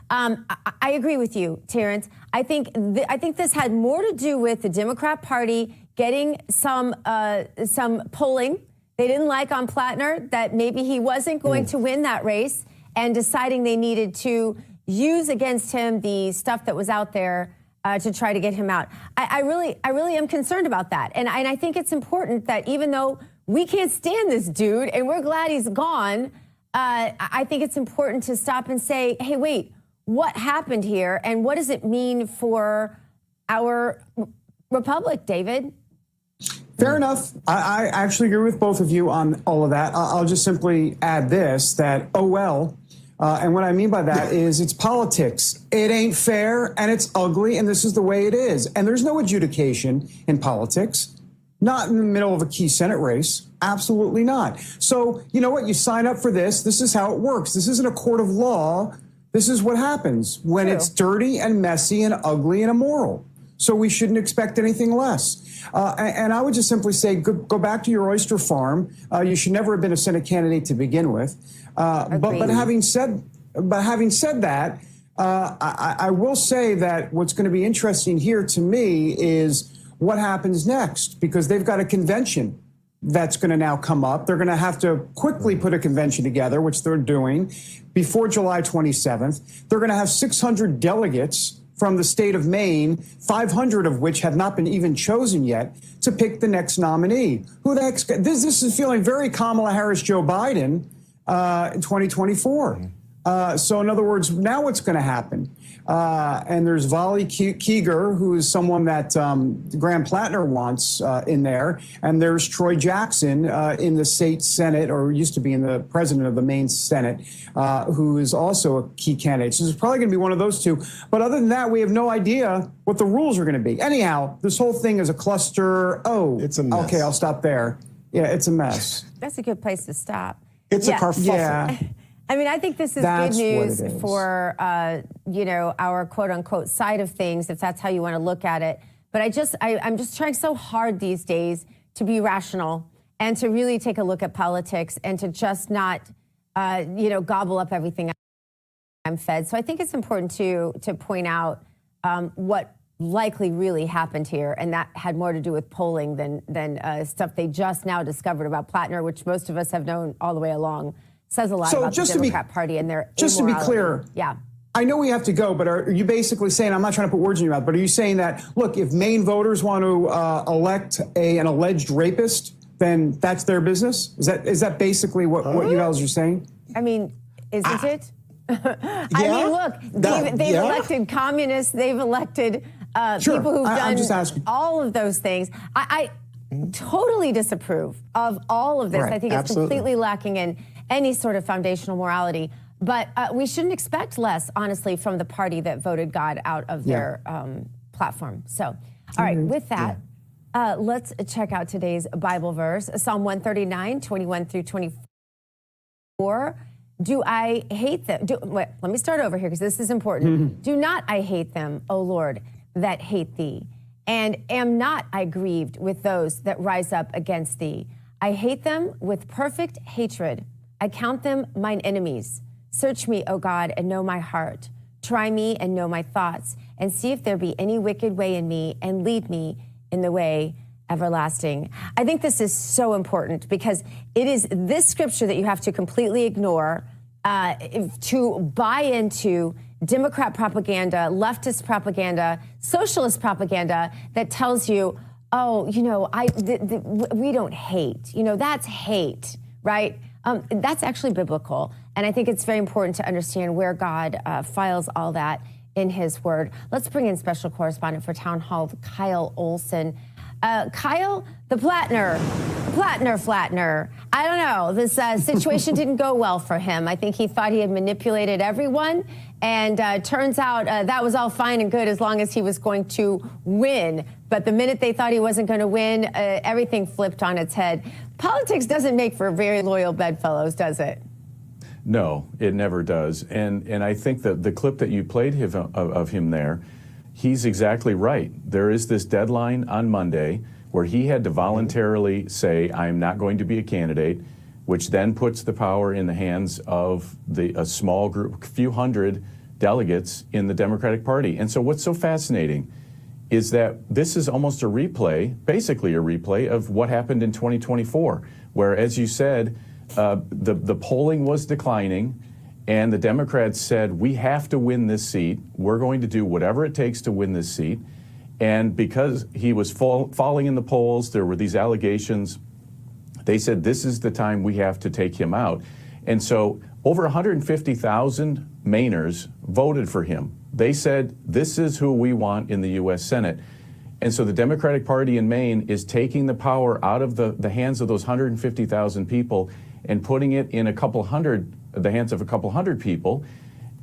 I agree with you, Terrence. I think this had more to do with the Democrat Party getting some polling they didn't like on Plattner, that maybe he wasn't going to win that race, and deciding they needed to use against him the stuff that was out there to try to get him out. I really am concerned about that. And I think it's important that even though we can't stand this dude and we're glad he's gone, I think it's important to stop and say, hey, wait, what happened here? And what does it mean for our republic, David? Fair enough. I actually agree with both of you on all of that. I'll just simply add this, that, oh, well, and what I mean by that is it's politics. It ain't fair, and it's ugly, and this is the way it is. And there's no adjudication in politics, not in the middle of a key Senate race. Absolutely not. So, you know what? You sign up for this. This is how it works. This isn't a court of law. This is what happens when it's dirty and messy and ugly and immoral. So we shouldn't expect anything less. And I would just simply say, go back to your oyster farm. You should never have been a Senate candidate to begin with. But having said that, I will say that what's going to be interesting here to me is what happens next, because they've got a convention that's going to now come up. They're going to have to quickly put a convention together, which they're doing, before July 27th. They're going to have 600 delegates from the state of Maine, 500 of which have not been even chosen yet, to pick the next nominee. Who the heck's this is feeling very Kamala Harris, Joe Biden in 2024. So in other words, now what's going to happen? And there's Vali Keeger, who is someone that Graham Plattner wants in there. And there's Troy Jackson in the state Senate, or used to be in the president of the Maine Senate, who is also a key candidate. So it's probably going to be one of those two. But other than that, we have no idea what the rules are going to be. Anyhow, this whole thing is a cluster. Oh, it's a mess. Okay, I'll stop there. Yeah, it's a mess. That's a good place to stop. It's a kerfuffle. Yeah. I mean, I think this is good news for, our quote unquote side of things, if that's how you want to look at it. But I'm just trying so hard these days to be rational and to really take a look at politics and to just not, gobble up everything I'm fed. So I think it's important to point out what likely really happened here. And that had more to do with polling than stuff they just now discovered about Plattner, which most of us have known all the way along. Says a lot about the Democrat Party and their just immorality. To be clear, yeah. I know we have to go, but are you basically saying, I'm not trying to put words in your mouth, but are you saying that, look, if Maine voters want to elect an alleged rapist, then that's their business? Is that basically what you guys are saying? I mean, isn't it? I mean, look, they've elected communists, they've elected people who've done all of those things. I totally disapprove of all of this. Right, I think it's completely lacking in any sort of foundational morality. But we shouldn't expect less, honestly, from the party that voted God out of their platform. So, all right, with that, let's check out today's Bible verse, Psalm 139, 21 through 24. Do I hate them? Let me start over here because this is important. Do not I hate them, O Lord, that hate thee? And am not I grieved with those that rise up against thee? I hate them with perfect hatred. I count them mine enemies. Search me, O God, and know my heart. Try me and know my thoughts, and see if there be any wicked way in me, and lead me in the way everlasting. I think this is so important because it is this scripture that you have to completely ignore to buy into Democrat propaganda, leftist propaganda, socialist propaganda that tells you, oh, we don't hate. That's hate, right? That's actually biblical. And I think it's very important to understand where God files all that in his word. Let's bring in special correspondent for Town Hall, Kyle Olson. Kyle, the Plattner. I don't know. This situation didn't go well for him. I think he thought he had manipulated everyone. And turns out that was all fine and good as long as he was going to win. But the minute they thought he wasn't going to win, everything flipped on its head. Politics doesn't make for very loyal bedfellows, does it? No, it never does. And I think that the clip that you played of him there, he's exactly right. There is this deadline on Monday where he had to voluntarily say, I'm not going to be a candidate, which then puts the power in the hands of a small group, a few hundred delegates in the Democratic Party. And so what's so fascinating is that this is almost a replay, basically a replay of what happened in 2024, where, as you said, the polling was declining, and the Democrats said, we have to win this seat. We're going to do whatever it takes to win this seat. And because he was falling in the polls, there were these allegations. They said, this is the time we have to take him out. And so over 150,000 Mainers voted for him. They said, this is who we want in the U.S. Senate. And so the Democratic Party in Maine is taking the power out of the hands of those 150,000 people and putting it in the hands of a couple hundred people.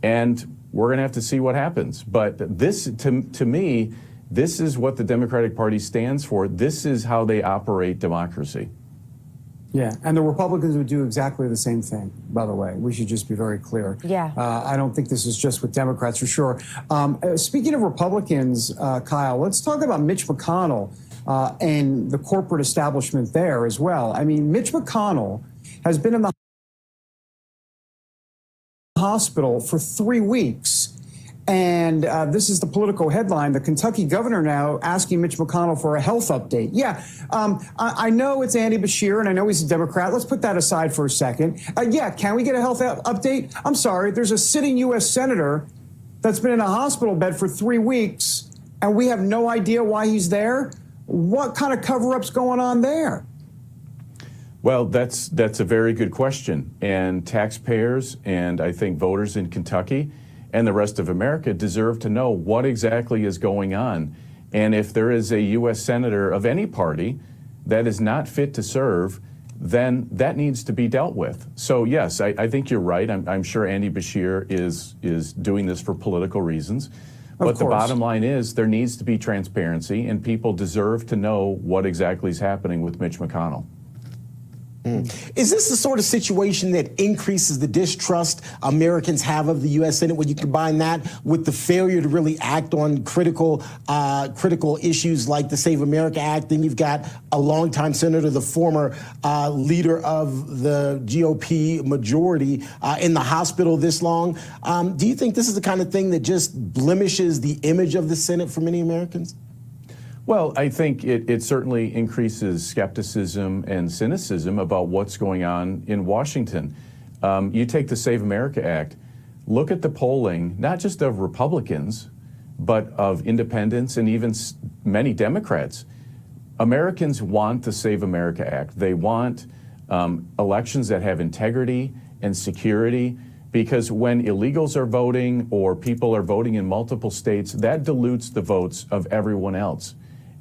And we're going to have to see what happens. But this, to me, this is what the Democratic Party stands for. This is how they operate democracy. Yeah, and the Republicans would do exactly the same thing, by the way. We should just be very clear. Yeah. I don't think this is just with Democrats, for sure. Speaking of Republicans, Kyle, let's talk about Mitch McConnell and the corporate establishment there as well. I mean, Mitch McConnell has been in the hospital for 3 weeks. And this is the Politico headline. The Kentucky governor now asking Mitch McConnell for a health update. Yeah, I know it's Andy Beshear, and I know he's a Democrat. Let's put that aside for a second. Yeah, can we get a health update? I'm sorry, there's a sitting U.S. senator that's been in a hospital bed for 3 weeks, and we have no idea why he's there? What kind of cover-up's going on there? Well, that's a very good question. And taxpayers and I think voters in Kentucky and the rest of America deserve to know what exactly is going on. And if there is a U.S. senator of any party that is not fit to serve, then that needs to be dealt with. So yes, I think you're right. I'm sure Andy Beshear is doing this for political reasons. But the bottom line is there needs to be transparency, and people deserve to know what exactly is happening with Mitch McConnell. Is this the sort of situation that increases the distrust Americans have of the U.S. Senate when you combine that with the failure to really act on critical issues like the Save America Act? Then you've got a longtime senator, the former leader of the GOP majority in the hospital this long. Do you think this is the kind of thing that just blemishes the image of the Senate for many Americans? Well, I think it certainly increases skepticism and cynicism about what's going on in Washington. You take the Save America Act, look at the polling, not just of Republicans, but of independents and even many Democrats. Americans want the Save America Act. They want elections that have integrity and security, because when illegals are voting or people are voting in multiple states, that dilutes the votes of everyone else.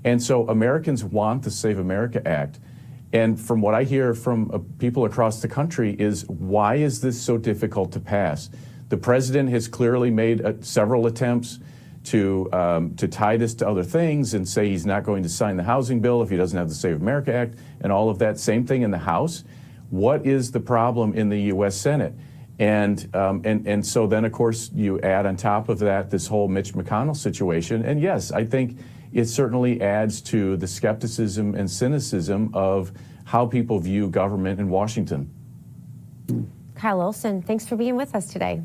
And so Americans want the Save America Act. And from what I hear from people across the country is, why is this so difficult to pass? The president has clearly made several attempts to tie this to other things and say he's not going to sign the housing bill if he doesn't have the Save America Act and all of that. Same thing in the House. What is the problem in the U.S. Senate? And so then, of course, you add on top of that this whole Mitch McConnell situation. And yes, I think it certainly adds to the skepticism and cynicism of how people view government in Washington. Kyle Olson, thanks for being with us today.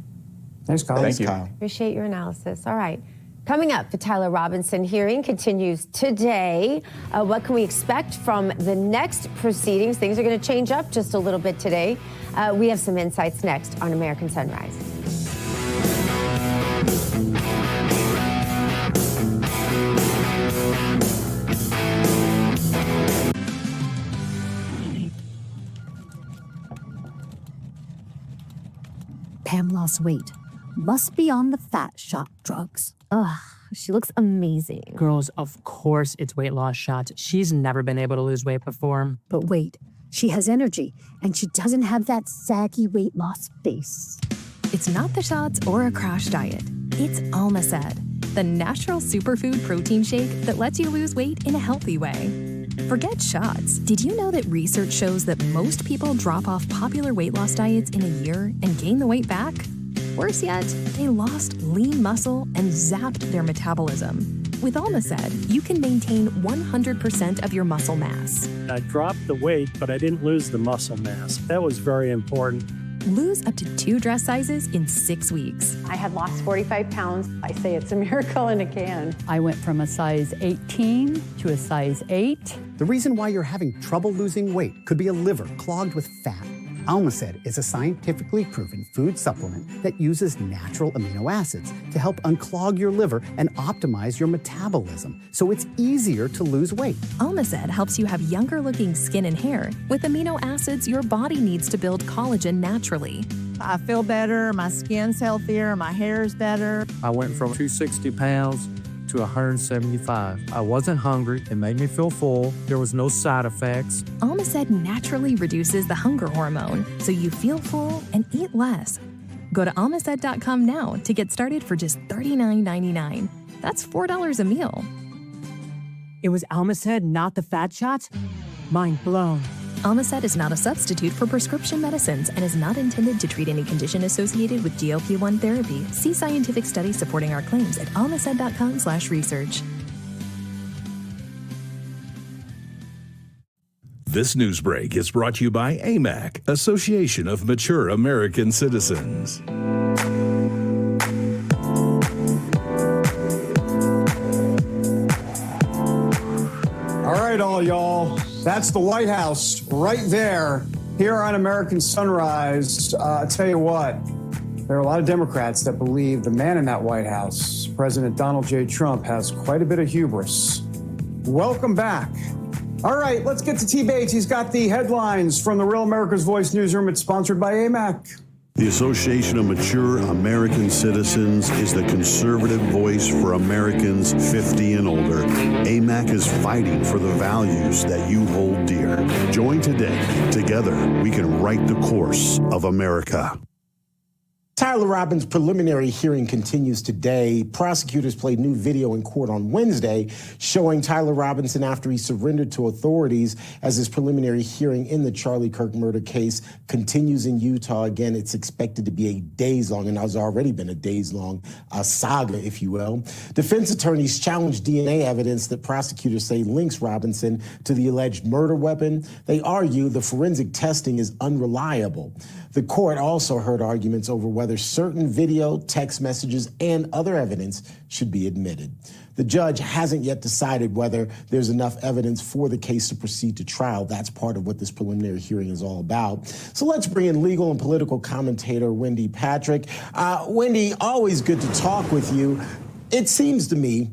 Thanks, Kyle. Thank you. Appreciate your analysis. All right. Coming up, the Tyler Robinson hearing continues today. What can we expect from the next proceedings? Things are going to change up just a little bit today. We have some insights next on American Sunrise. Pam lost weight. Must be on the fat shop drugs. Ugh, she looks amazing. Girls, of course it's weight loss shots. She's never been able to lose weight before. But wait, she has energy, and she doesn't have that saggy weight loss face. It's not the shots or a crash diet. It's Almaced, the natural superfood protein shake that lets you lose weight in a healthy way. Forget shots. Did you know that research shows that most people drop off popular weight loss diets in a year and gain the weight back? Worse yet, they lost lean muscle and zapped their metabolism. With Almaced, you can maintain 100% of your muscle mass. I dropped the weight, but I didn't lose the muscle mass. That was very important. Lose up to 2 dress sizes in 6 weeks. I had lost 45 pounds. I say it's a miracle in a can. I went from a size 18 to a size 8. The reason why you're having trouble losing weight could be a liver clogged with fat. Almacet is a scientifically proven food supplement that uses natural amino acids to help unclog your liver and optimize your metabolism, so it's easier to lose weight. Almacet helps you have younger looking skin and hair with amino acids your body needs to build collagen naturally. I feel better, my skin's healthier, my hair's better. I went from 260 pounds to 175. I wasn't hungry. It made me feel full. There was no side effects. Almacet naturally reduces the hunger hormone, so you feel full and eat less. Go to almacet.com now to get started for just $39.99. That's $4 a meal. It was Almacet, not the fat shots? Mind blown. Almacet is not a substitute for prescription medicines and is not intended to treat any condition associated with GLP-1 therapy. See scientific studies supporting our claims at almacet.com/research. This news break is brought to you by AMAC, Association of Mature American Citizens. All right, all y'all. That's the White House right there here on American Sunrise. I tell you what, there are a lot of Democrats that believe the man in that White House, President Donald J. Trump, has quite a bit of hubris. Welcome back. All right, let's get to T. Bates. He's got the headlines from the Real America's Voice newsroom. It's sponsored by AMAC. The Association of Mature American Citizens is the conservative voice for Americans 50 and older. AMAC is fighting for the values that you hold dear. Join today. Together, we can write the course of America. Tyler Robbins' preliminary hearing continues today. Prosecutors played new video in court on Wednesday showing Tyler Robinson after he surrendered to authorities as his preliminary hearing in the Charlie Kirk murder case continues in Utah. Again, it's expected to be a days-long, and has already been a days-long saga, if you will. Defense attorneys challenged DNA evidence that prosecutors say links Robinson to the alleged murder weapon. They argue the forensic testing is unreliable. The court also heard arguments over whether certain video, text messages, and other evidence should be admitted. The judge hasn't yet decided whether there's enough evidence for the case to proceed to trial. That's part of what this preliminary hearing is all about. So let's bring in legal and political commentator Wendy Patrick. Wendy, always good to talk with you. It seems to me,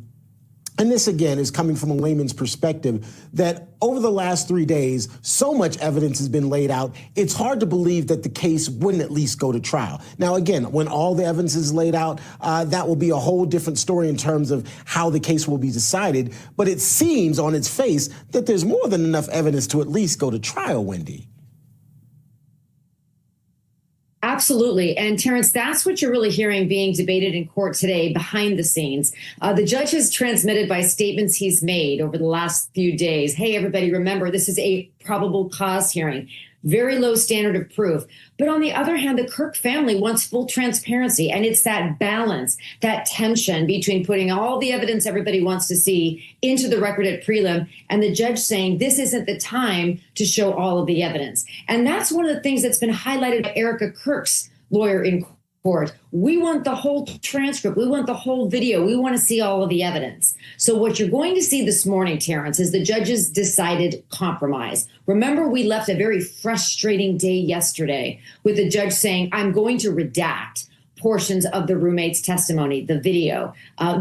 and this, again, is coming from a layman's perspective, that over the last 3 days, so much evidence has been laid out, it's hard to believe that the case wouldn't at least go to trial. Now, again, when all the evidence is laid out, that will be a whole different story in terms of how the case will be decided. But it seems on its face that there's more than enough evidence to at least go to trial, Wendy. Absolutely. And Terrence, that's what you're really hearing being debated in court today behind the scenes. The judge has transmitted by statements he's made over the last few days. Hey, everybody, remember, this is a probable cause hearing. Very low standard of proof. But on the other hand, the Kirk family wants full transparency. And it's that balance, that tension between putting all the evidence everybody wants to see into the record at prelim and the judge saying this isn't the time to show all of the evidence. And that's one of the things that's been highlighted by Erica Kirk's lawyer in court. We want the whole transcript. We want the whole video. We want to see all of the evidence. So what you're going to see this morning, Terrence, is the judge's decided compromise. Remember, we left a very frustrating day yesterday with the judge saying, I'm going to redact portions of the roommate's testimony, the video.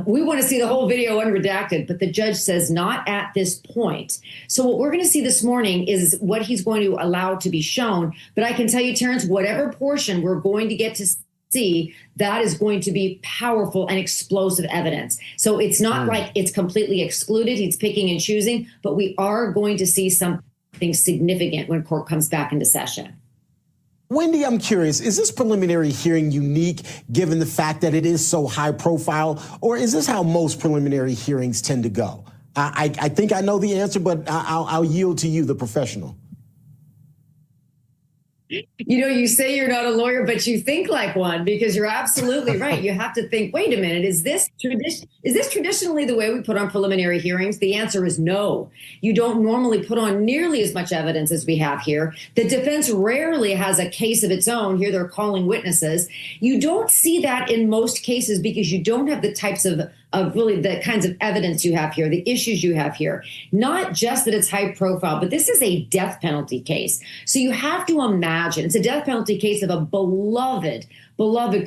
We want to see the whole video unredacted, but the judge says not at this point. So what we're going to see this morning is what he's going to allow to be shown. But I can tell you, Terrence, whatever portion we're going to get to see, that is going to be powerful and explosive evidence. So it's not like it's completely excluded. He's picking and choosing, but we are going to see something significant when court comes back into session. Wendy, I'm curious, is this preliminary hearing unique given the fact that it is so high profile, or is this how most preliminary hearings tend to go? I think I know the answer, but I'll yield to you, the professional. You say you're not a lawyer, but you think like one, because you're absolutely right. You have to think, wait a minute, is this traditionally the way we put on preliminary hearings? The answer is no. You don't normally put on nearly as much evidence as we have here. The defense rarely has a case of its own. Here they're calling witnesses. You don't see that in most cases because you don't have the types of really the kinds of evidence you have here, the issues you have here. Not just that it's high profile, but this is a death penalty case. So you have to imagine it's a death penalty case of a beloved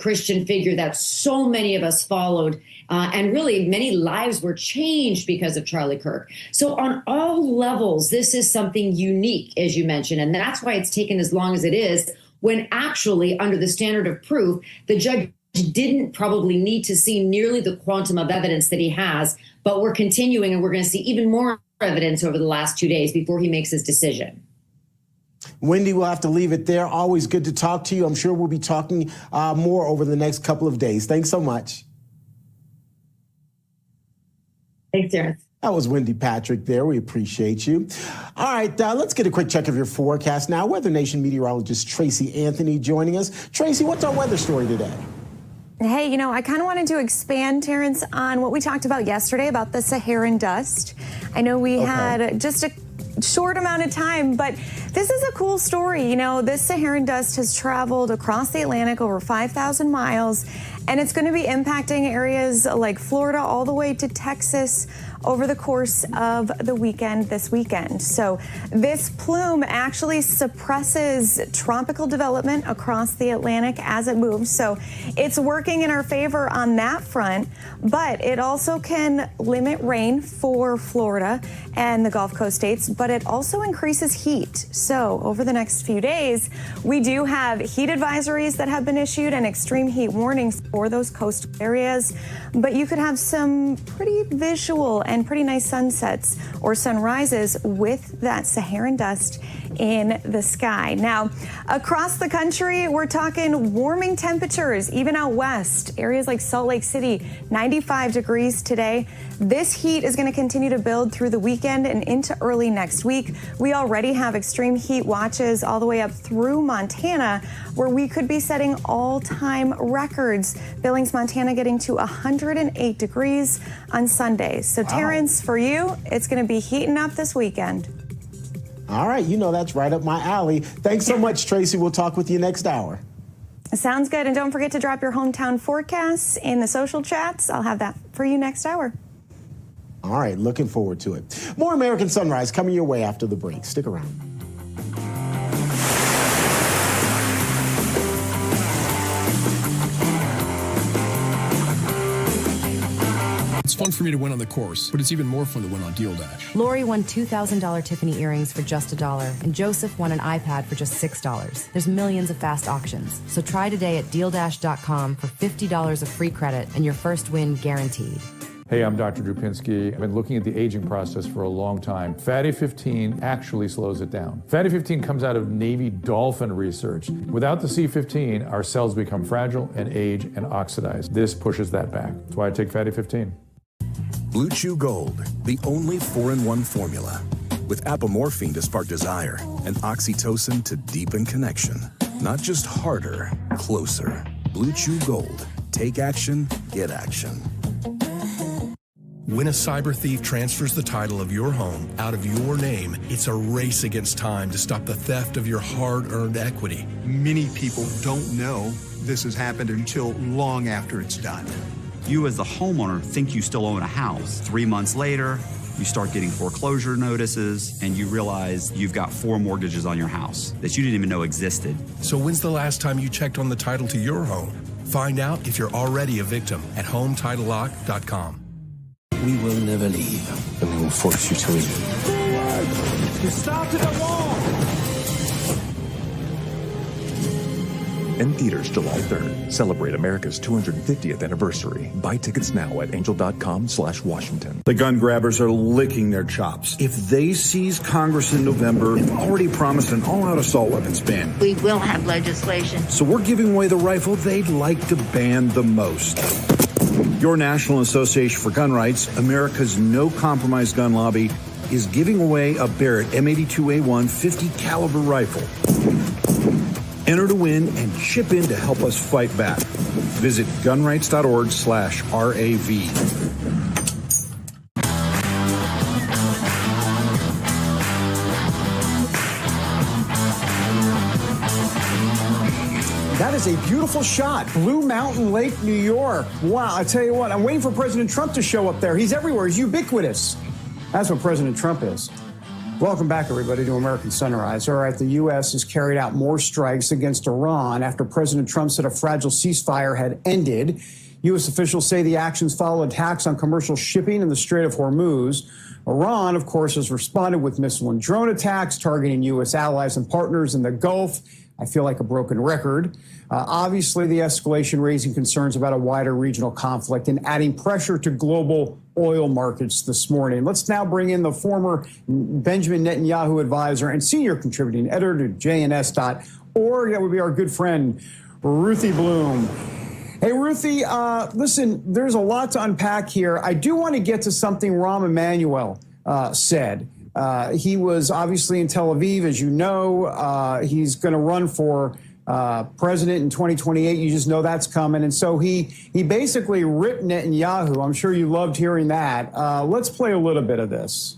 Christian figure that so many of us followed. And really many lives were changed because of Charlie Kirk. So on all levels, this is something unique, as you mentioned. And that's why it's taken as long as it is, when actually under the standard of proof, the judge didn't probably need to see nearly the quantum of evidence that he has, but we're continuing and we're going to see even more evidence over the last 2 days before he makes his decision. Wendy, we'll have to leave it there. Always good to talk to you. I'm sure we'll be talking more over the next couple of days. Thanks so much. Thanks, Terrence. That was Wendy Patrick there. We appreciate you. All right, let's get a quick check of your forecast now. Weather Nation meteorologist Tracy Anthony joining us. Tracy, what's our weather story today? Hey, I kind of wanted to expand, Terrence, on what we talked about yesterday about the Saharan dust. I know we had just a short amount of time, but this is a cool story. This Saharan dust has traveled across the Atlantic over 5,000 miles, and it's going to be impacting areas like Florida all the way to Texas over the course of the weekend, this weekend. So this plume actually suppresses tropical development across the Atlantic as it moves. So it's working in our favor on that front, but it also can limit rain for Florida and the Gulf Coast states, but it also increases heat. So over the next few days, we do have heat advisories that have been issued and extreme heat warnings for those coastal areas, but you could have some pretty visual and pretty nice sunsets or sunrises with that Saharan dust in the sky. Now, across the country, we're talking warming temperatures, even out west. Areas like Salt Lake City, 95 degrees today. This heat is going to continue to build through the weekend and into early next week. We already have extreme heat watches all the way up through Montana, where we could be setting all-time records. Billings, Montana getting to 108 degrees on Sunday. So, Terrence, for you, it's going to be heating up this weekend. All right, that's right up my alley. Thanks so much, Tracy. We'll talk with you next hour. Sounds good. And don't forget to drop your hometown forecasts in the social chats. I'll have that for you next hour. All right, looking forward to it. More American Sunrise coming your way after the break. Stick around. It's fun for me to win on the course, but it's even more fun to win on Deal Dash. Lori won $2,000 Tiffany earrings for just $1, and Joseph won an iPad for just $6. There's millions of fast auctions, so try today at DealDash.com for $50 of free credit and your first win guaranteed. Hey, I'm Dr. Drew Pinsky. I've been looking at the aging process for a long time. Fatty 15 actually slows it down. Fatty 15 comes out of Navy Dolphin research. Without the C15, our cells become fragile and age and oxidize. This pushes that back. That's why I take Fatty 15. Blue Chew Gold, the only 4-in-1 formula. With apomorphine to spark desire and oxytocin to deepen connection. Not just harder, closer. Blue Chew Gold. Take action, get action. When a cyber thief transfers the title of your home out of your name, it's a race against time to stop the theft of your hard-earned equity. Many people don't know this has happened until long after it's done. You as the homeowner think you still own a house. 3 months later, you start getting foreclosure notices and you realize you've got 4 mortgages on your house that you didn't even know existed. So when's the last time you checked on the title to your home? Find out if you're already a victim at HomeTitleLock.com. We will never leave, and we will force you to leave. You started a war! In theaters July 3rd. Celebrate America's 250th anniversary. Buy tickets now at angel.com/Washington. The gun grabbers are licking their chops. If they seize Congress in November, they've already promised an all-out assault weapons ban. We will have legislation. So we're giving away the rifle they'd like to ban the most. Your National Association for Gun Rights, America's no-compromise gun lobby, is giving away a Barrett M82A1 50 caliber rifle. Enter to win and chip in to help us fight back. Visit gunrights.org/RAV. That is a beautiful shot. Blue Mountain Lake, New York. Wow, I tell you what, I'm waiting for President Trump to show up there. He's everywhere. He's ubiquitous. That's what President Trump is. Welcome back, everybody, to American Sunrise. All right, the U.S. has carried out more strikes against Iran after President Trump said a fragile ceasefire had ended. U.S. officials say the actions follow attacks on commercial shipping in the Strait of Hormuz. Iran, of course, has responded with missile and drone attacks targeting U.S. allies and partners in the Gulf. I feel like a broken record. Obviously, the escalation raising concerns about a wider regional conflict and adding pressure to global oil markets this morning. Let's now bring in the former Benjamin Netanyahu advisor and senior contributing editor to JNS.org. That would be our good friend, Ruthie Bloom. Hey, Ruthie, listen, there's a lot to unpack here. I do want to get to something Rahm Emanuel said. He was obviously in Tel Aviv, as you know. He's going to run for president in 2028. You just know that's coming. And so he basically ripped Netanyahu. I'm sure you loved hearing that. Let's play a little bit of this.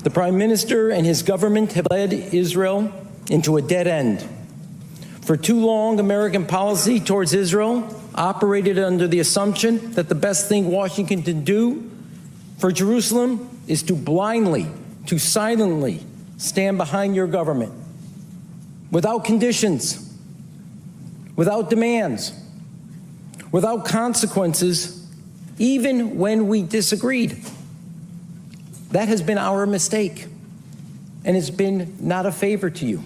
The prime minister and his government have led Israel into a dead end. For too long, American policy towards Israel operated under the assumption that the best thing Washington can do for Jerusalem is to blindly, to silently stand behind your government without conditions, without demands, without consequences, even when we disagreed. That has been our mistake, and it's been not a favor to you.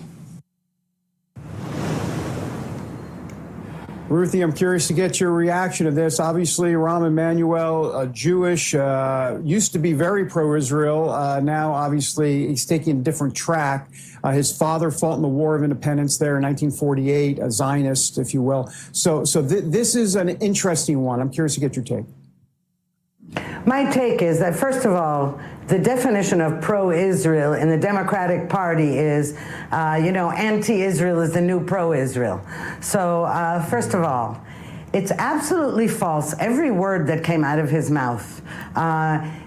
Ruthie, I'm curious to get your reaction to this. Obviously, Rahm Emanuel, Jewish, used to be very pro-Israel. Now, obviously, he's taking a different track. His father fought in the War of Independence there in 1948, a Zionist, if you will. So this is an interesting one. I'm curious to get your take. My take is that, first of all, the definition of pro-Israel in the Democratic Party is, anti-Israel is the new pro-Israel. So, first of all, it's absolutely false, every word that came out of his mouth.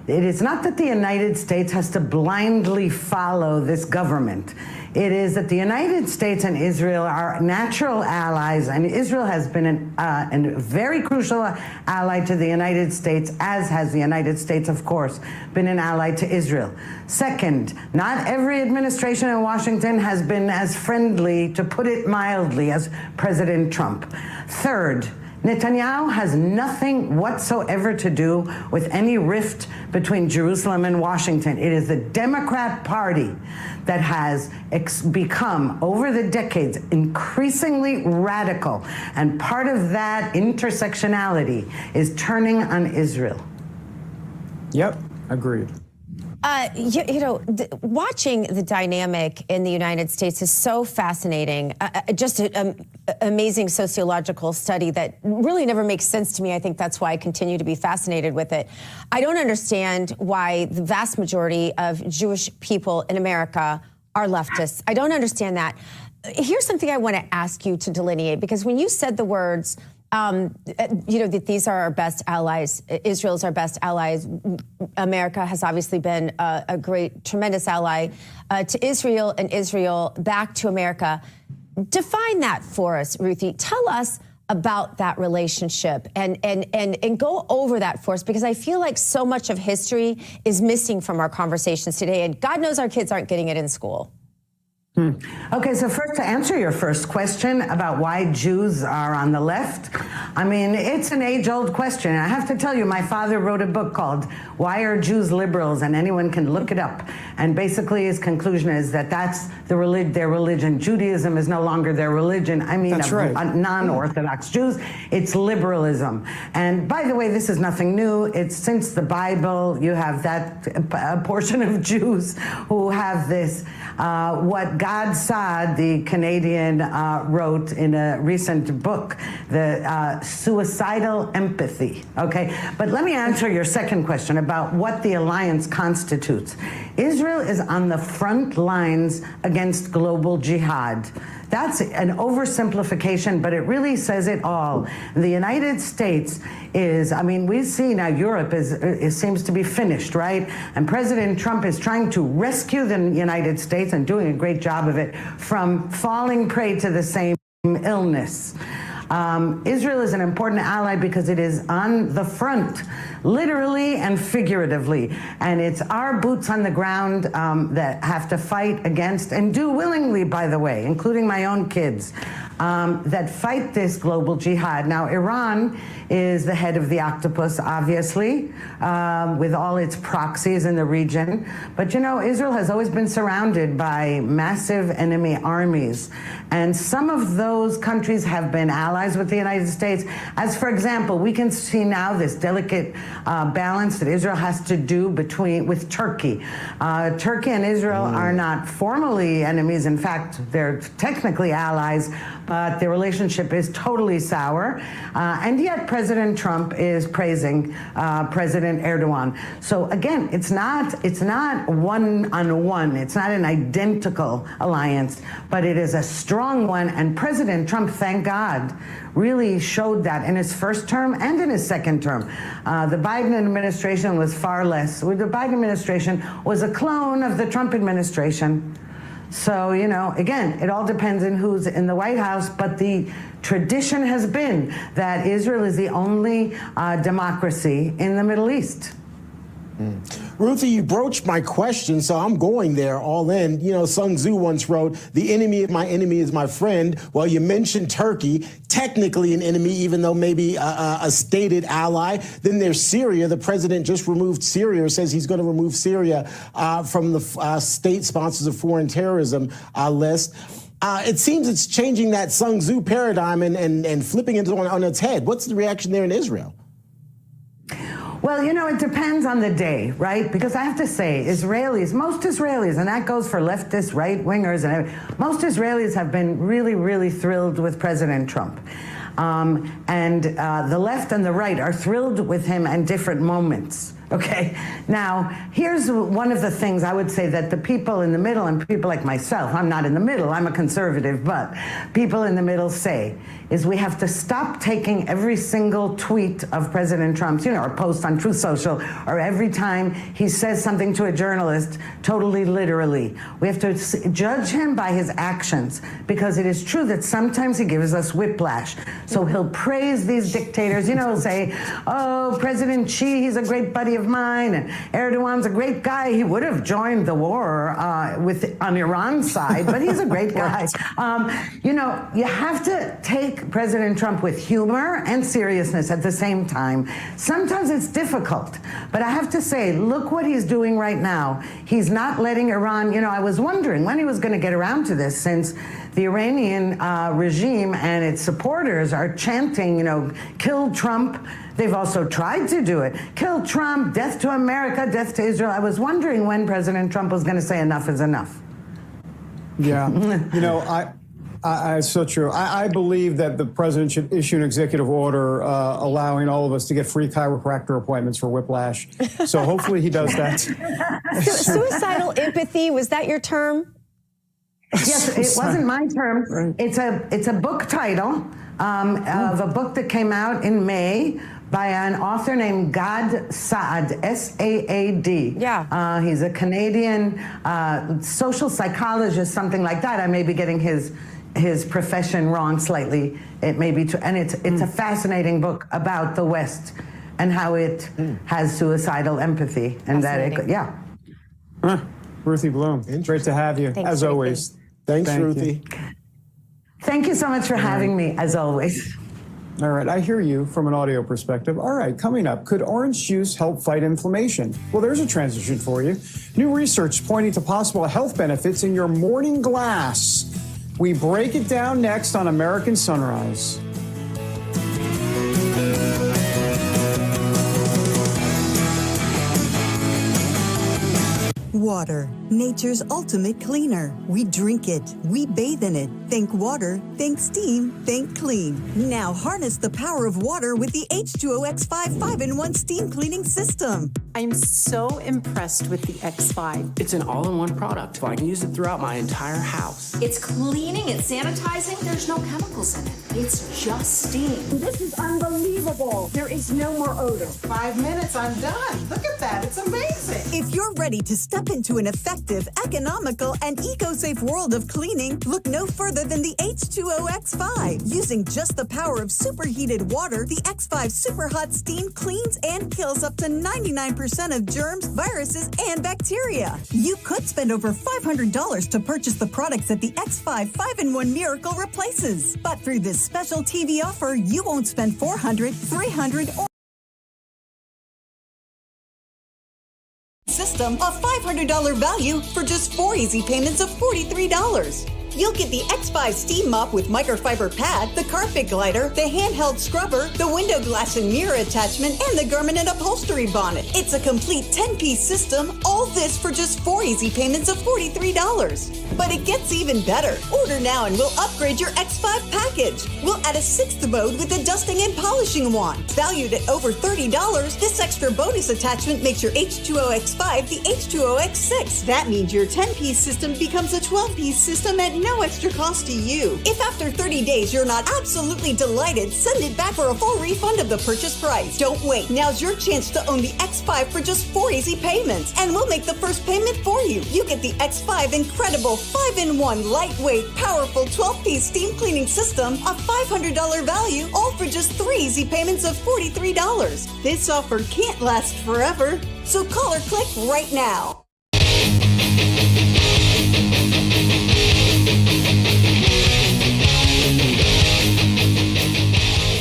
It is not that the United States has to blindly follow this government. It is that the United States and Israel are natural allies, and Israel has been a very crucial ally to the United States, as has the United States, of course, been an ally to Israel. Second, not every administration in Washington has been as friendly, to put it mildly, as President Trump. Third, Netanyahu has nothing whatsoever to do with any rift between Jerusalem and Washington. It is the Democrat Party that has become, over the decades, increasingly radical. And part of that intersectionality is turning on Israel. Yep, agreed. Watching the dynamic in the United States is so fascinating. Just an amazing sociological study that really never makes sense to me. I think that's why I continue to be fascinated with it. I don't understand why the vast majority of Jewish people in America are leftists. I don't understand that. Here's something I want to ask you to delineate, because when you said the words, that these are our best allies, Israel's our best allies. America has obviously been a great, tremendous ally to Israel, and Israel back to America. Define that for us, Ruthie. Tell us about that relationship and go over that for us, because I feel like so much of history is missing from our conversations today, and God knows our kids aren't getting it in school. Okay, so first, to answer your first question about why Jews are on the left, I mean, it's an age-old question. I have to tell you, my father wrote a book called Why Are Jews Liberals? And anyone can look it up. And basically his conclusion is that that's their religion. Judaism is no longer their religion. I mean, non-Orthodox Jews. It's liberalism. And by the way, this is nothing new. It's since the Bible. You have that portion of Jews who have this, what Gad Saad, the Canadian, wrote in a recent book, the suicidal empathy, okay? But let me answer your second question about what the alliance constitutes. Israel is on the front lines against global jihad. that's an oversimplification, but it really says it all. The United States is, I mean, we see now Europe seems to be finished, right? And President Trump is trying to rescue the United States and doing a great job of it from falling prey to the same illness. Israel is an important ally because it is on the front, literally and figuratively. And it's our boots on the ground that have to fight against, and do willingly, by the way, including my own kids, that fight this global jihad. Now, Iran is the head of the octopus, obviously, with all its proxies in the region. But, you know, Israel has always been surrounded by massive enemy armies. And some of those countries have been allies with the United States. As, for example, we can see now this delicate balance that Israel has to do with Turkey. Turkey and Israel are not formally enemies. In fact, they're technically allies, but their relationship is totally sour. And yet President Trump is praising President Erdogan. So again, it's not one-on-one. It's not an identical alliance, but it is a strong one. And President Trump, thank God, really showed that in his first term and in his second term. The Biden administration was far less. The Biden administration was a clone of the Trump administration. So, you know, again, it all depends on who's in the White House, but the tradition has been that Israel is the only democracy in the Middle East. Ruthie, you broached my question, so I'm going there all in. You know, Sun Tzu once wrote, "The enemy of my enemy is my friend." Well, you mentioned Turkey, technically an enemy, even though maybe a stated ally. Then there's Syria. The president just removed Syria, or says he's going to remove Syria from the state sponsors of foreign terrorism list. It seems it's changing that Sun Tzu paradigm and flipping it on its head. What's the reaction there in Israel? Well, you know, it depends on the day, right? Because I have to say, most Israelis, and that goes for leftists, right-wingers, and everything, most Israelis have been really, really thrilled with President Trump. And the left and the right are thrilled with him at different moments. Okay, now here's one of the things I would say that the people in the middle, and people like myself, I'm not in the middle, I'm a conservative, but people in the middle say, is we have to stop taking every single tweet of President Trump's, you know, or post on Truth Social, or every time he says something to a journalist totally literally. We have to judge him by his actions, because it is true that sometimes he gives us whiplash. So he'll praise these dictators, you know, he'll say, oh, President Xi, he's a great buddy of mine, and Erdogan's a great guy. He would have joined the war on Iran's side, but he's a great guy. You know, you have to take President Trump with humor and seriousness at the same time. Sometimes it's difficult, but I have to say, look what he's doing right now. He's not letting Iran, you know, I was wondering when he was going to get around to this, since the Iranian regime and its supporters are chanting, you know, kill Trump. They've also tried to do it. Kill Trump, death to America, death to Israel. I was wondering when President Trump was going to say enough is enough. Yeah, you know, it's so true. I believe that the president should issue an executive order allowing all of us to get free chiropractor appointments for whiplash. So hopefully he does that. Suicidal empathy, was that your term? Yes, it wasn't my term. It's a book title of a book that came out in May by an author named Gad Saad, S-A-A-D. Yeah. He's a Canadian social psychologist, something like that. I may be getting his profession wrong slightly. It may be, and it's a fascinating book about the West and how it has suicidal empathy, and that it, yeah. Ruthie Bloom, great to have you, Thanks, as Ruthie. always. Thanks, Thank Ruthie. you. Thank you so much for having me, as always. All right, I hear you from an audio perspective. All right, coming up, could orange juice help fight inflammation? Well, there's a transition for you. New research pointing to possible health benefits in your morning glass. We break it down next on American Sunrise. Water. nature's ultimate cleaner. We drink it, we bathe in it. Think water, think steam, think clean. Now harness the power of water with the H2O X5 5-in-1 steam cleaning system. I'm so impressed with the X5. It's an all-in-one product. I can use it throughout my entire house. It's cleaning, it's sanitizing. There's no chemicals in it. It's just steam. This is unbelievable. There is no more odor. 5 minutes, I'm done. Look at that. It's amazing. If you're ready to step into an effective, economical, and eco-safe world of cleaning, look no further than the H2O X5. Using just the power of superheated water, the X5 Super Hot Steam cleans and kills up to 99% of germs, viruses, and bacteria. You could spend over $500 to purchase the products that the X5 5-in-1 Miracle replaces. But through this special TV offer, you won't spend $400, $300, or system, a $500 value for just 4 easy payments of $43. You'll get the X5 Steam Mop with microfiber pad, the carpet glider, the handheld scrubber, the window glass and mirror attachment, and the garment and upholstery bonnet. It's a complete 10-piece system, all this for just 4 easy payments of $43. But it gets even better. Order now and we'll upgrade your X5 package. We'll add a 6th mode with a dusting and polishing wand. Valued at over $30, this extra bonus attachment makes your H2O X5 the H2O X6. That means your 10-piece system becomes a 12-piece system at no extra cost to you. If after 30 days you're not absolutely delighted, send it back for a full refund of the purchase price. Don't wait. Now's your chance to own the X5 for just 4 easy payments, and we'll make the first payment for you. You get the X5 incredible 5-in-1 lightweight, powerful 12-piece steam cleaning system, a $500 value, all for just 3 easy payments of $43. This offer can't last forever, so call or click right now.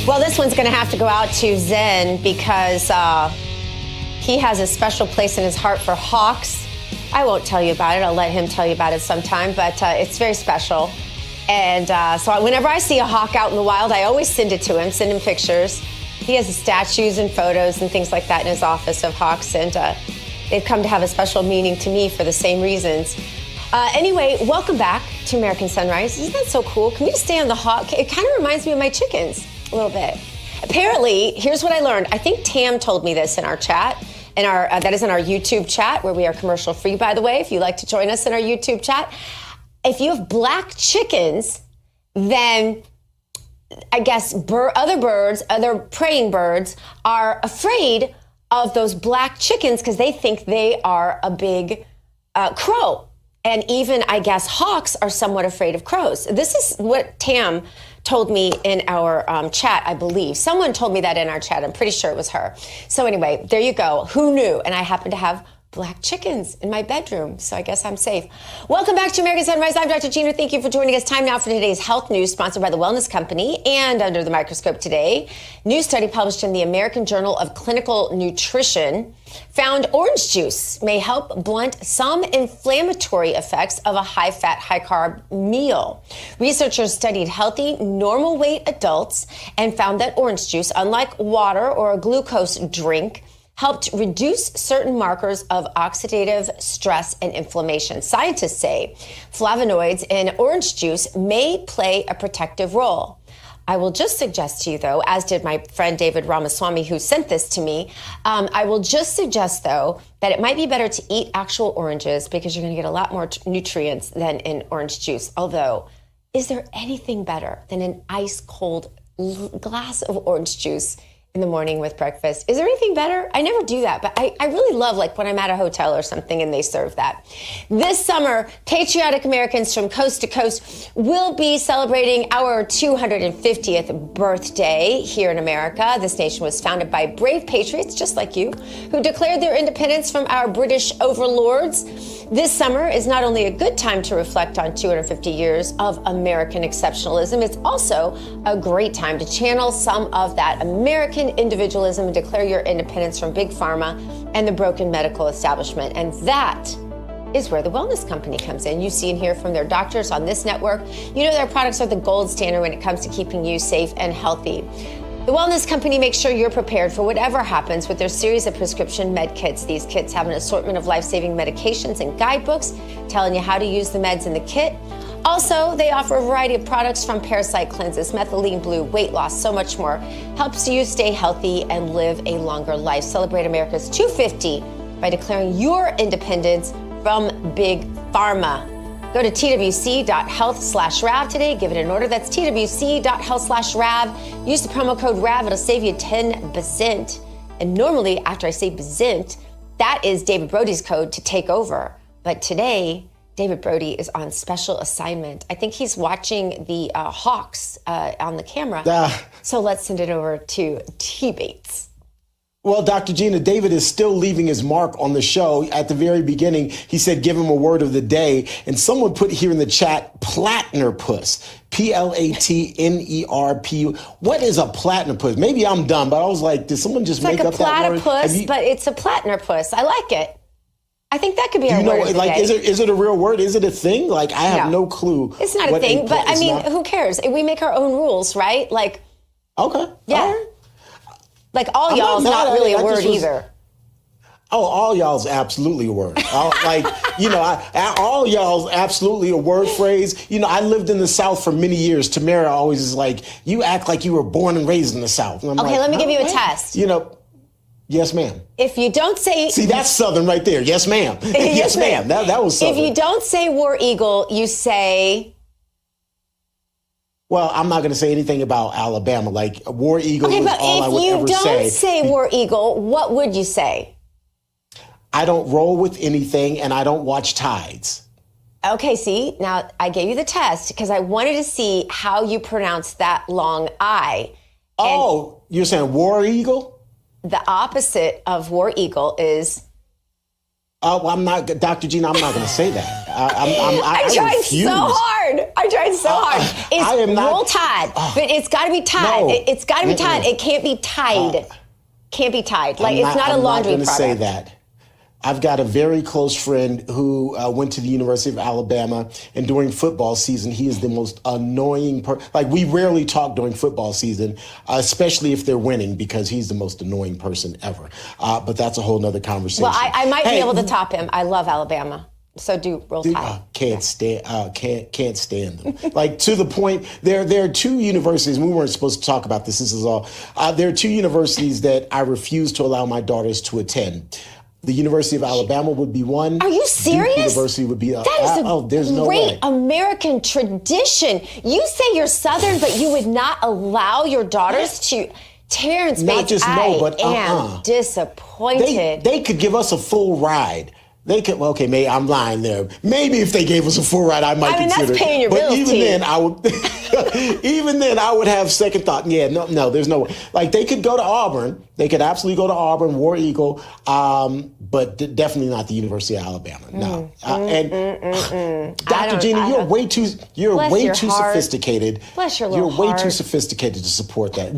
Well, this one's going to have to go out to Zen because he has a special place in his heart for hawks. I won't tell you about it. I'll let him tell you about it sometime, but it's very special. And so whenever I see a hawk out in the wild, I always send it to him, send him pictures. He has statues and photos and things like that in his office of hawks, and they've come to have a special meaning to me for the same reasons. Anyway, welcome back to American Sunrise. Isn't that so cool? Can we just stay on the hawk? It kind of reminds me of my chickens a little bit. Apparently, here's what I learned. I think Tam told me this in our chat, that is in our YouTube chat, where we are commercial free, by the way, if you'd like to join us in our YouTube chat. If you have black chickens, then I guess other praying birds are afraid of those black chickens because they think they are a big crow. And even, I guess, hawks are somewhat afraid of crows. This is what Tam told me in our chat, I believe. Someone told me that in our chat. I'm pretty sure it was her. So anyway, there you go. Who knew? And I happen to have black chickens in my bedroom, so I guess I'm safe. Welcome back to American Sunrise. I'm Dr. Gina. Thank you for joining us. Time now for today's health news, sponsored by the Wellness Company and Under the Microscope today. New study published in the American Journal of Clinical Nutrition found orange juice may help blunt some inflammatory effects of a high-fat, high-carb meal. Researchers studied healthy, normal-weight adults and found that orange juice, unlike water or a glucose drink, helped reduce certain markers of oxidative stress and inflammation. Scientists say flavonoids in orange juice may play a protective role. I will just suggest to you, though, as did my friend David Ramaswamy, who sent this to me, I will just suggest, though, that it might be better to eat actual oranges because you're going to get a lot more nutrients than in orange juice. Although, is there anything better than an ice-cold glass of orange juice in the morning with breakfast? Is there anything better? I never do that, but I really love, like, when I'm at a hotel or something and they serve that. This summer, patriotic Americans from coast to coast will be celebrating our 250th birthday here in America. This nation was founded by brave patriots, just like you, who declared their independence from our British overlords. This summer is not only a good time to reflect on 250 years of American exceptionalism, it's also a great time to channel some of that American individualism and declare your independence from Big Pharma and the broken medical establishment. And that is where the Wellness Company comes in. You see and hear from their doctors on this network. You know their products are the gold standard when it comes to keeping you safe and healthy. The wellness company makes sure you're prepared for whatever happens with their series of prescription med kits. These kits have an assortment of life-saving medications and guidebooks telling you how to use the meds in the kit. Also, they offer a variety of products from parasite cleanses, methylene blue, weight loss, so much more. Helps you stay healthy and live a longer life. Celebrate America's 250 by declaring your independence from Big Pharma. Go to twc.health/RAV today. Give it an order. That's twc.health/RAV. Use the promo code RAV. It'll save you 10%. And normally, after I say Bazint, that is David Brody's code to take over. But today, David Brody is on special assignment. I think he's watching the Hawks on the camera. So let's send it over to T. Bates. Well, Dr. Gina, David is still leaving his mark on the show. At the very beginning, he said, give him a word of the day. And someone put here in the chat, platypus. Platnerp. What is a platypus? Maybe I'm dumb, but I was like, did someone just make up that word? It's like a platypus, but it's a platypus. I like it. I think that could be our word of the day. Is it a real word? Is it a thing? Like, I have no clue. It's not a thing, but I mean, who cares? We make our own rules, right? Like, okay. Yeah. All right. Like, all y'all is not really a word either. Oh, all y'all's absolutely a word. All y'all's absolutely a word phrase. You know, I lived in the South for many years. Tamara always is like, you act like you were born and raised in the South. And I'm okay, like, let me give you a test. You know, yes, ma'am. If you don't say... See, that's Southern right there. Yes, ma'am. Yes, ma'am. That was Southern. If you don't say War Eagle, you say... Well, I'm not going to say anything about Alabama. Like, War Eagle is all I would ever say. If you don't say War Eagle, what would you say? I don't roll with anything, and I don't watch tides. Okay, see? Now, I gave you the test because I wanted to see how you pronounce that long I. Oh, you're saying War Eagle? The opposite of War Eagle is... Oh, well, I'm not, Dr. Gina, I'm not going to say that. I tried so hard. It's Roll Tide, but it's got to be Tide. No. It's got to be Tide. It can't be Tide. Can't be Tide. Like, it's not a laundry product. I'm not going to say that. I've got a very close friend who went to the University of Alabama, and during football season, he is the most annoying person. Like, we rarely talk during football season, especially if they're winning, because he's the most annoying person ever. But that's a whole nother conversation. Well, I might be able to top him. I love Alabama. So do Roll Tide. Can't stand them. Like, to the point, there are two universities, and we weren't supposed to talk about this. This is all. There are two universities that I refuse to allow my daughters to attend. The University of Alabama would be one. Are you serious? Duke University would be that is a great American tradition. You say you're Southern, but you would not allow your daughters to. Terrence Bates, I am disappointed. They could give us a full ride. They could. Well, okay, maybe I'm lying there. Maybe if they gave us a full ride, I might consider. That's paying your bills. But even then, I would. Even then, I would have second thought. Yeah, no, there's no way. Like, they could go to Auburn. They could absolutely go to Auburn, War Eagle, but definitely not the University of Alabama. No. Dr. Gina, you're way too sophisticated. Bless your little heart. You're way too sophisticated to support that.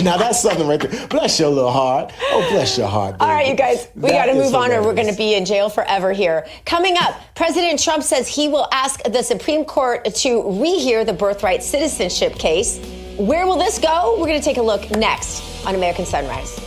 Now that's something right there. Bless your little heart. Oh, bless your heart, baby. All right, you guys, we got to move on, or we're going to be in jail forever here. Coming up, President Trump says he will ask the Supreme Court to rehear the birthright citizenship case. Where will this go? We're going to take a look next on American Sunrise.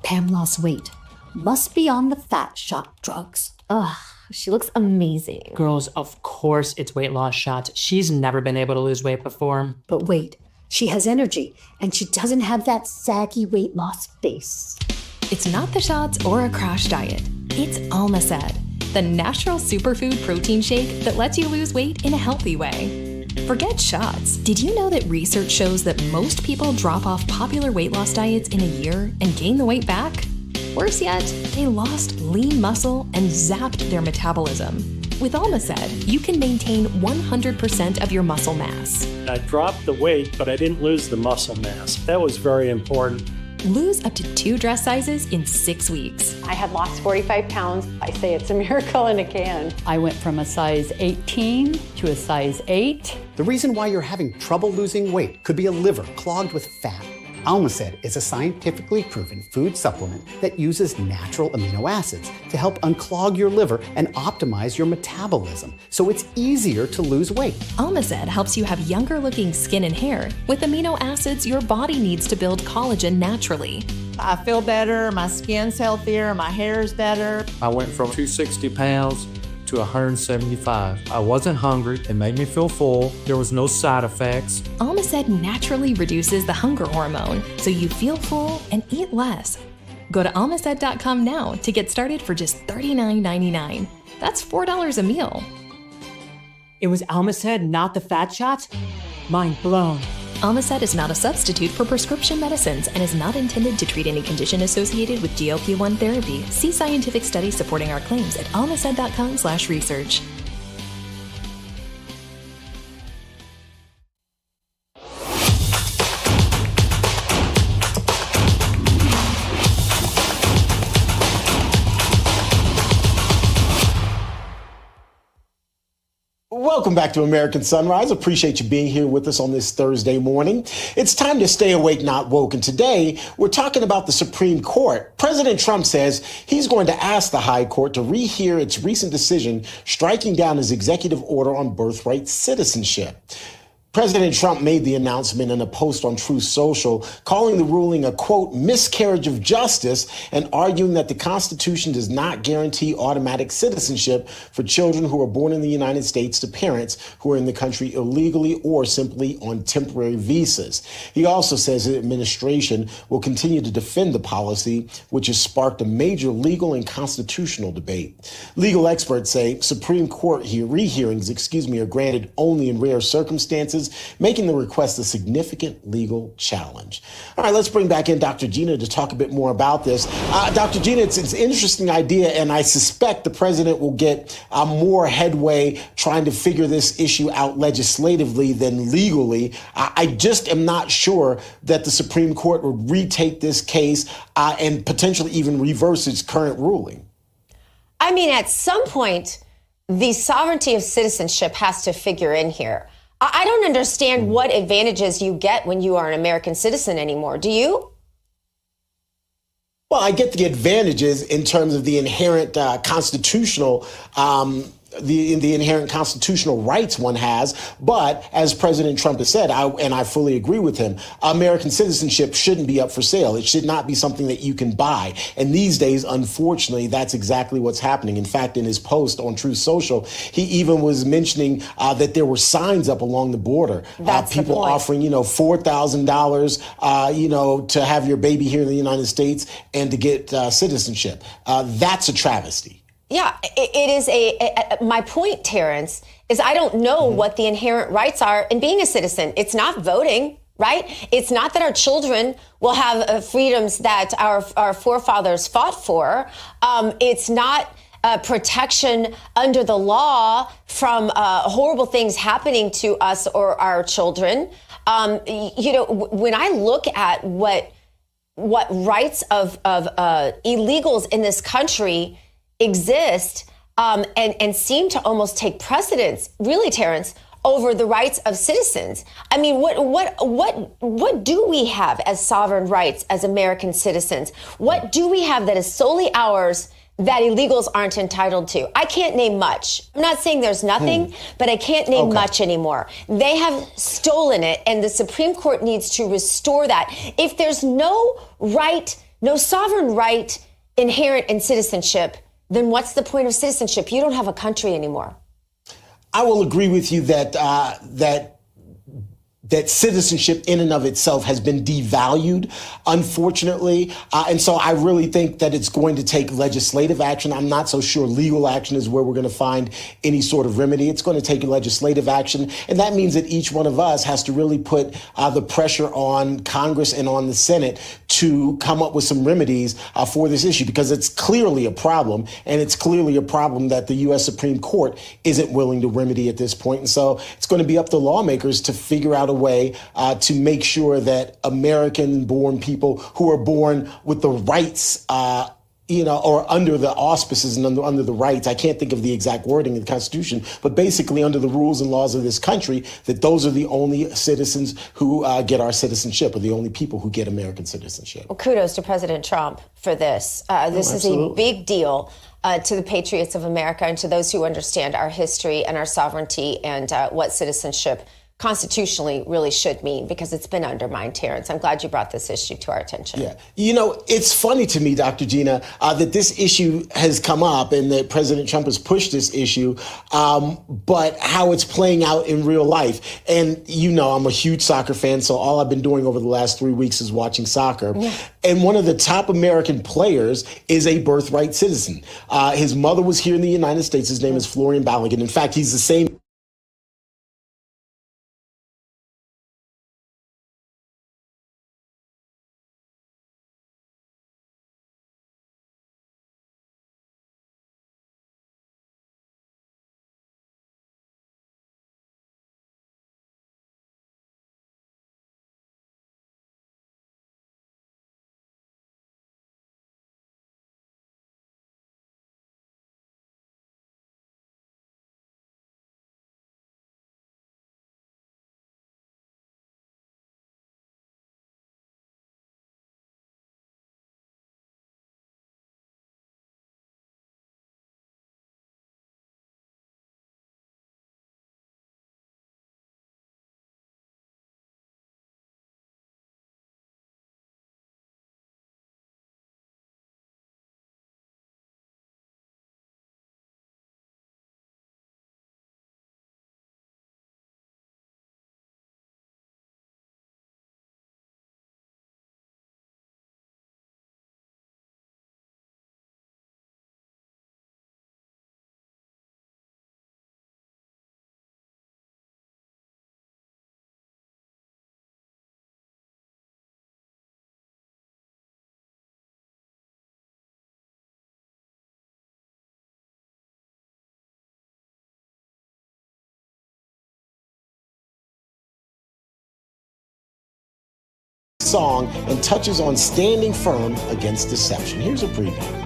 Pam lost weight. Must be on the fat shot drugs. Ugh, she looks amazing. Girls, of course it's weight loss shots. She's never been able to lose weight before. But wait, she has energy, and she doesn't have that saggy weight loss face. It's not the shots or a crash diet. It's Almacet, the natural superfood protein shake that lets you lose weight in a healthy way. Forget shots. Did you know that research shows that most people drop off popular weight loss diets in a year and gain the weight back? Worse yet, they lost lean muscle and zapped their metabolism. With Almacet, you can maintain 100% of your muscle mass. I dropped the weight, but I didn't lose the muscle mass. That was very important. Lose up to 2 dress sizes in 6 weeks. I had lost 45 pounds. I say it's a miracle in a can. I went from a size 18 to a size 8. The reason why you're having trouble losing weight could be a liver clogged with fat. Almacet is a scientifically proven food supplement that uses natural amino acids to help unclog your liver and optimize your metabolism, so it's easier to lose weight. Almacet helps you have younger looking skin and hair with amino acids your body needs to build collagen naturally. I feel better, my skin's healthier, my hair's better. I went from 260 pounds to 175. I wasn't hungry. It made me feel full. There was no side effects. Almacet naturally reduces the hunger hormone, so you feel full and eat less. Go to almacet.com now to get started for just $39.99. That's $4 a meal. It was Almacet, not the fat shots? Mind blown. Almacet is not a substitute for prescription medicines and is not intended to treat any condition associated with GLP-1 therapy. See scientific studies supporting our claims at almacet.com/research. Welcome back to American Sunrise. Appreciate you being here with us on this Thursday morning. It's time to stay awake, not woke. And today, we're talking about the Supreme Court. President Trump says he's going to ask the High Court to rehear its recent decision striking down his executive order on birthright citizenship. President Trump made the announcement in a post on Truth Social, calling the ruling a, quote, miscarriage of justice and arguing that the Constitution does not guarantee automatic citizenship for children who are born in the United States to parents who are in the country illegally or simply on temporary visas. He also says the administration will continue to defend the policy, which has sparked a major legal and constitutional debate. Legal experts say Supreme Court rehearings, are granted only in rare circumstances, making the request a significant legal challenge. All right, let's bring back in Dr. Gina to talk a bit more about this. Dr. Gina, it's an interesting idea, and I suspect the president will get more headway trying to figure this issue out legislatively than legally. I just am not sure that the Supreme Court would retake this case and potentially even reverse its current ruling. I mean, at some point, the sovereignty of citizenship has to figure in here. I don't understand what advantages you get when you are an American citizen anymore. Do you? Well, I get the advantages in terms of the inherent constitutional the inherent constitutional rights one has. But as President Trump has said, and I fully agree with him, American citizenship shouldn't be up for sale. It should not be something that you can buy. And these days, unfortunately, that's exactly what's happening. In fact, in his post on Truth Social, he even was mentioning that there were signs up along the border. People offering, $4,000, to have your baby here in the United States and to get citizenship. That's a travesty. Yeah, it is my point, Terrence, is I don't know what the inherent rights are in being a citizen. It's not voting, right? It's not that our children will have freedoms that our forefathers fought for. It's not protection under the law from horrible things happening to us or our children. When I look at what rights of illegals in this country exist and seem to almost take precedence, really, Terrence, over the rights of citizens. I mean, what do we have as sovereign rights as American citizens? What do we have that is solely ours that illegals aren't entitled to? I can't name much. I'm not saying there's nothing, but I can't name much anymore. They have stolen it, and the Supreme Court needs to restore that. If there's no sovereign right inherent in citizenship, then what's the point of citizenship? You don't have a country anymore. I will agree with you that citizenship in and of itself has been devalued, unfortunately. And so I really think that it's going to take legislative action. I'm not so sure legal action is where we're going to find any sort of remedy. It's going to take legislative action. And that means that each one of us has to really put the pressure on Congress and on the Senate to come up with some remedies for this issue, because it's clearly a problem, and it's clearly a problem that the U.S. Supreme Court isn't willing to remedy at this point. And so it's going to be up to lawmakers to figure out a way to make sure that American-born people who are born with the rights or under the auspices and under the rights, I can't think of the exact wording in the Constitution, but basically under the rules and laws of this country, that those are the only citizens who get our citizenship, or the only people who get American citizenship. Well, kudos to President Trump for this. This is a big deal to the patriots of America and to those who understand our history and our sovereignty and what citizenship constitutionally really should mean, because it's been undermined, Terrence. I'm glad you brought this issue to our attention. Yeah. It's funny to me, Dr. Gina, that this issue has come up and that President Trump has pushed this issue, but how it's playing out in real life. And, I'm a huge soccer fan, so all I've been doing over the last 3 weeks is watching soccer. Yeah. And one of the top American players is a birthright citizen. His mother was here in the United States. His name is Florian Balogun. In fact, he's the same song and touches on standing firm against deception. Here's a preview.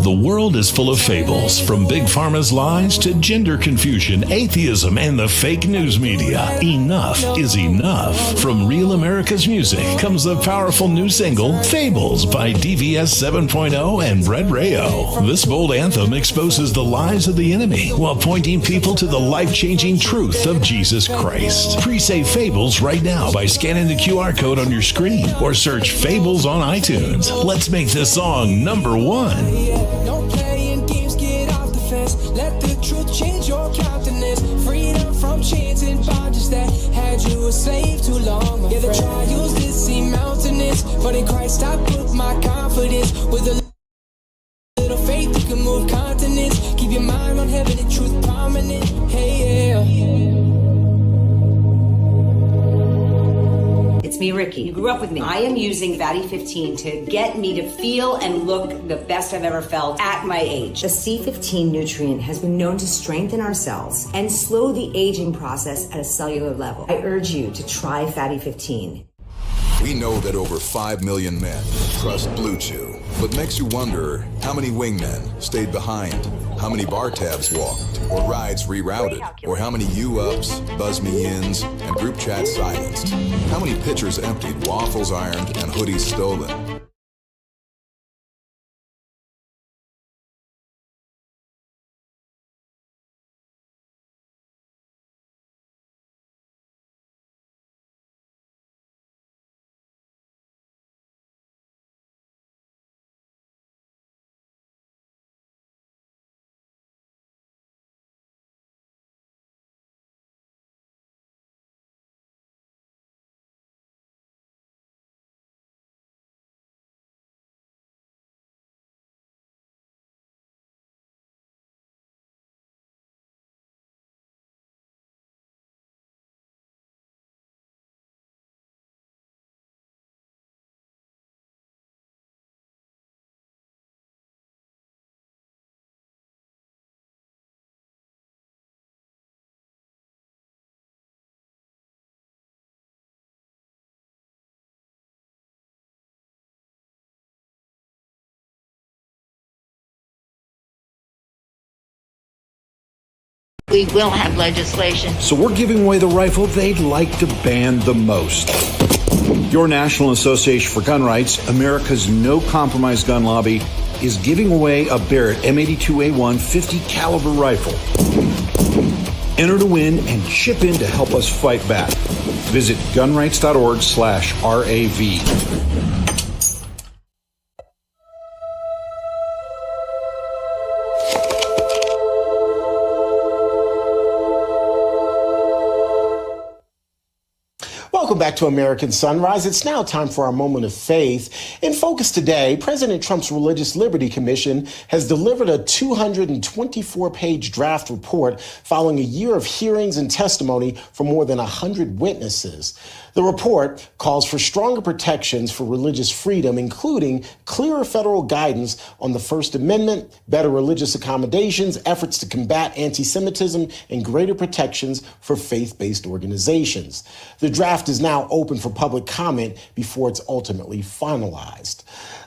The world is full of fables, from Big Pharma's lies to gender confusion, atheism, and the fake news media. Enough is enough. From Real America's Music comes the powerful new single, Fables by DVS 7.0 and Brett Rayo. This bold anthem exposes the lies of the enemy while pointing people to the life-changing truth of Jesus Christ. Pre-save Fables right now by scanning the QR code on your screen or search Fables on iTunes. Let's make this song #1. No playing games, get off the fence. Let the truth change your countenance. Freedom from chains and bondage that had you a slave too long. Yeah, the trials did seem mountainous, but in Christ I put my confidence. With a little faith you can move continents. Keep your mind on heaven and truth prominent. Hey, yeah. It's me, Ricky. You grew up with me. I am using Fatty 15 to get me to feel and look the best I've ever felt at my age. The C15 nutrient has been known to strengthen our cells and slow the aging process at a cellular level. I urge you to try Fatty 15. We know that over 5 million men trust Blue Chew, but makes you wonder how many wingmen stayed behind, how many bar tabs walked, or rides rerouted, or how many U-ups, buzz-me-ins, and group chats silenced, how many pitchers emptied, waffles ironed, and hoodies stolen. We will have legislation. So we're giving away the rifle they'd like to ban the most. Your National Association for Gun Rights, America's no-compromise gun lobby, is giving away a Barrett M82A1 50 caliber rifle. Enter to win and chip in to help us fight back. Visit gunrights.org/RAV. Welcome back to American Sunrise. It's now time for our moment of faith. In focus today, President Trump's Religious Liberty Commission has delivered a 224-page draft report following a year of hearings and testimony from more than 100 witnesses. The report calls for stronger protections for religious freedom, including clearer federal guidance on the First Amendment, better religious accommodations, efforts to combat anti-Semitism, and greater protections for faith-based organizations. The draft is now open for public comment before it's ultimately finalized.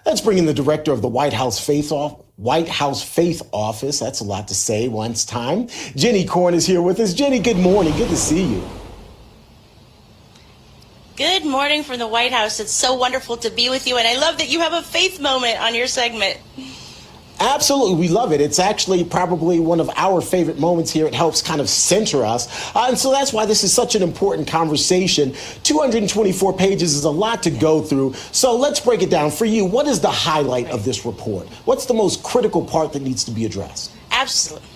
Let's bring in the director of the White House Faith Office. That's a lot to say once time. Jenny Korn is here with us. Jenny, good morning. Good to see you. Good morning from the White House. It's so wonderful to be with you, and I love that you have a faith moment on your segment. Absolutely. We love it. It's actually probably one of our favorite moments here. It helps kind of center us. And so that's why this is such an important conversation. 224 pages is a lot to go through. So let's break it down. For you, what is the highlight of this report? What's the most critical part that needs to be addressed? Absolutely.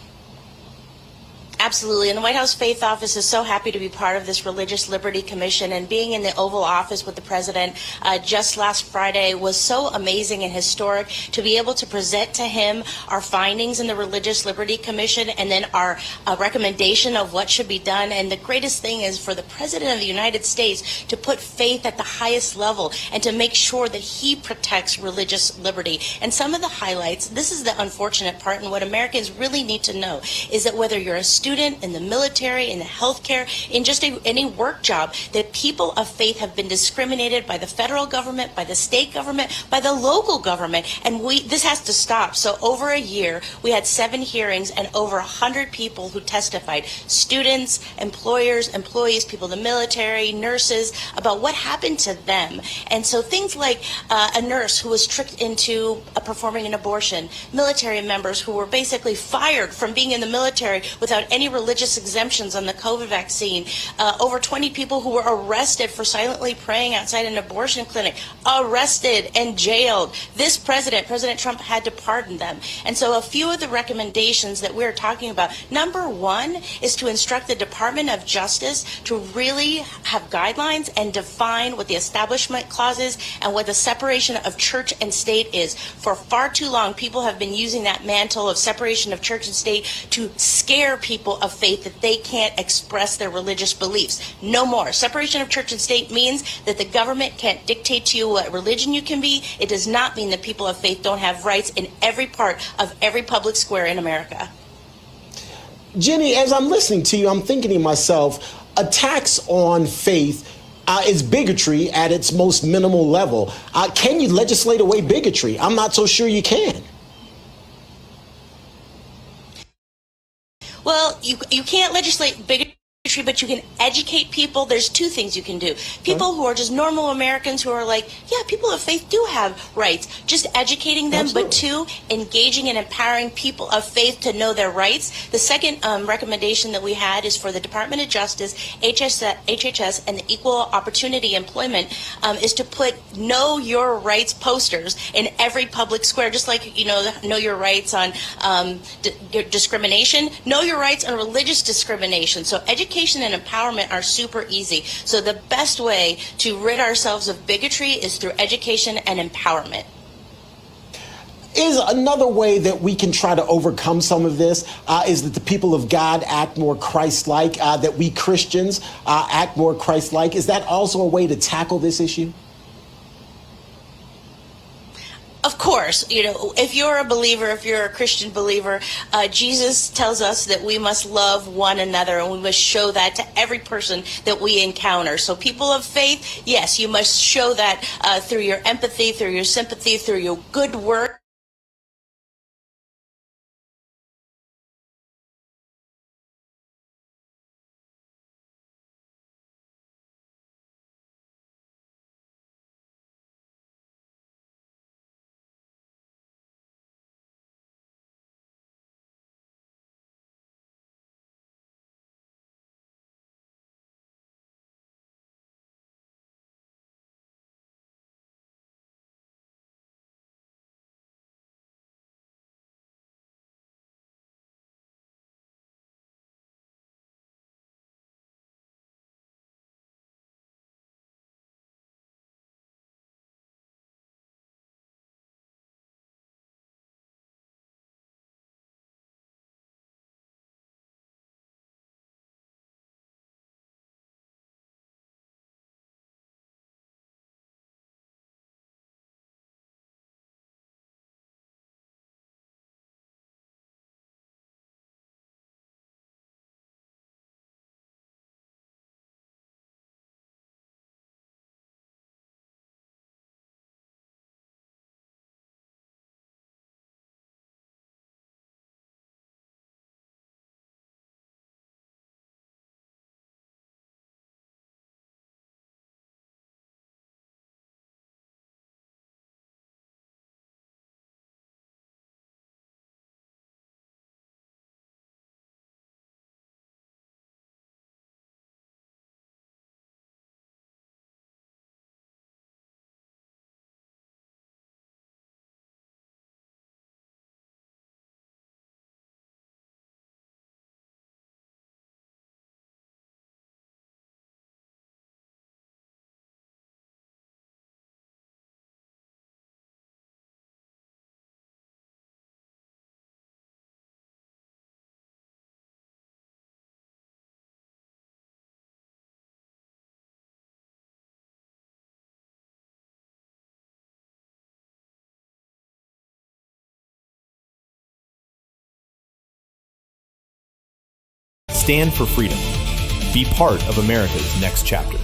And the White House Faith Office is so happy to be part of this Religious Liberty Commission, and being in the Oval Office with the president just last Friday was so amazing and historic to be able to present to him our findings in the Religious Liberty Commission and then our recommendation of what should be done. And the greatest thing is for the President of the United States to put faith at the highest level and to make sure that he protects religious liberty. And some of the highlights, this is the unfortunate part, and what Americans really need to know is that whether you're a student, in the military, in the healthcare, in just any work job, that people of faith have been discriminated by the federal government, by the state government, by the local government, and this has to stop. So over a year, we had 7 hearings and over 100 people who testified, students, employers, employees, people in the military, nurses, about what happened to them. And so things like a nurse who was tricked into performing an abortion, military members who were basically fired from being in the military without any religious exemptions on the COVID vaccine, over 20 people who were arrested for silently praying outside an abortion clinic, arrested and jailed. This president, President Trump, had to pardon them. And so a few of the recommendations that we're talking about, number one is to instruct the Department of Justice to really have guidelines and define what the Establishment Clause is and what the separation of church and state is. For far too long, people have been using that mantle of separation of church and state to scare people of faith that they can't express their religious beliefs. No more. Separation of church and state means that the government can't dictate to you what religion you can be. It does not mean that people of faith don't have rights in every part of every public square in America. Jenny, as I'm listening to you, I'm thinking to myself, attacks on faith is bigotry at its most minimal level. Can you legislate away bigotry? I'm not so sure you can. Well, you can't legislate bigotry, but you can educate people. There's 2 things you can do. People who are just normal Americans who are like, yeah, people of faith do have rights. Just educating them, Absolutely. But 2, engaging and empowering people of faith to know their rights. The second recommendation that we had is for the Department of Justice, HHS, and the Equal Opportunity Employment is to put Know Your Rights posters in every public square, just like, know your rights on discrimination, know your rights on religious discrimination. So education and empowerment are super easy. So the best way to rid ourselves of bigotry is through education and empowerment. Is another way that we can try to overcome some of this is that the people of God act more Christ-like, that we Christians act more Christ-like. Is that also a way to tackle this issue? Of course, if you're a believer, if you're a Christian believer, Jesus tells us that we must love one another, and we must show that to every person that we encounter. So people of faith, yes, you must show that through your empathy, through your sympathy, through your good work. Stand for freedom. Be part of America's next chapter.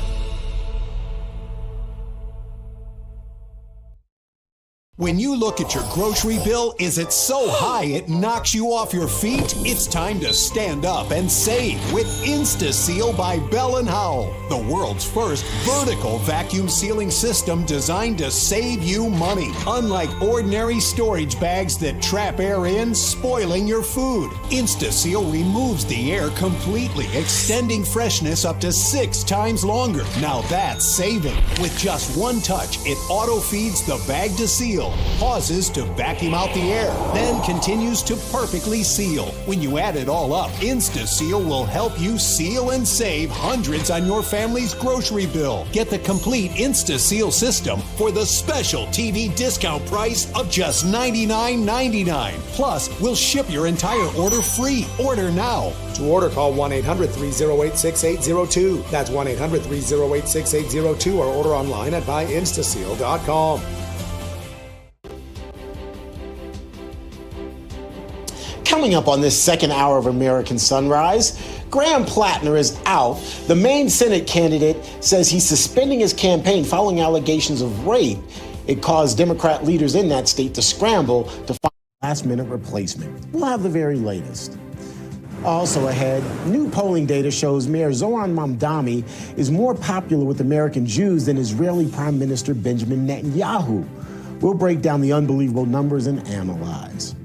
When you look at your grocery bill, is it so high it knocks you off your feet? It's time to stand up and save with InstaSeal by Bell & Howell, the world's first vertical vacuum sealing system designed to save you money. Unlike ordinary storage bags that trap air in, spoiling your food, InstaSeal removes the air completely, extending freshness up to 6 times longer. Now that's saving. With just one touch, it auto-feeds the bag to seal, pauses to vacuum out the air, then continues to perfectly seal. When you add it all up, InstaSeal will help you seal and save hundreds on your family's grocery bill. Get the complete InstaSeal system for the special TV discount price of just $99.99. Plus, we'll ship your entire order free. Order now. To order, call 1-800-308-6802. That's 1-800-308-6802 or order online at buyinstaseal.com. Coming up on this second hour of American Sunrise, Graham Plattner is out. The main Senate candidate says he's suspending his campaign following allegations of rape. It caused Democrat leaders in that state to scramble to find a last-minute replacement. We'll have the very latest. Also ahead, new polling data shows Mayor Zohran Mamdani is more popular with American Jews than Israeli Prime Minister Benjamin Netanyahu. We'll break down the unbelievable numbers and analyze.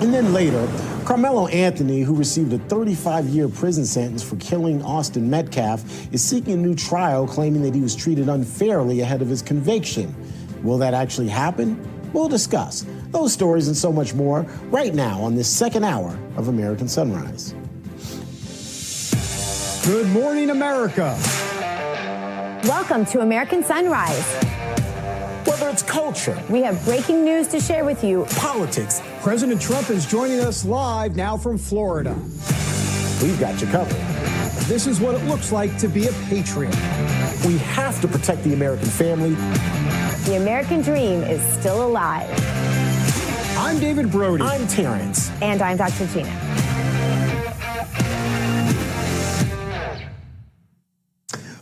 And then later, Carmelo Anthony, who received a 35-year prison sentence for killing Austin Metcalf, is seeking a new trial, claiming that he was treated unfairly ahead of his conviction. Will that actually happen? We'll discuss those stories and so much more right now on this second hour of American Sunrise. Good morning, America. Welcome to American Sunrise. Whether it's culture, we have breaking news to share with you. Politics. President Trump is joining us live now from Florida. We've got you covered. This is what it looks like to be a patriot. We have to protect the American family. The American dream is still alive. I'm David Brody. I'm Terrence. And I'm Dr. Gina.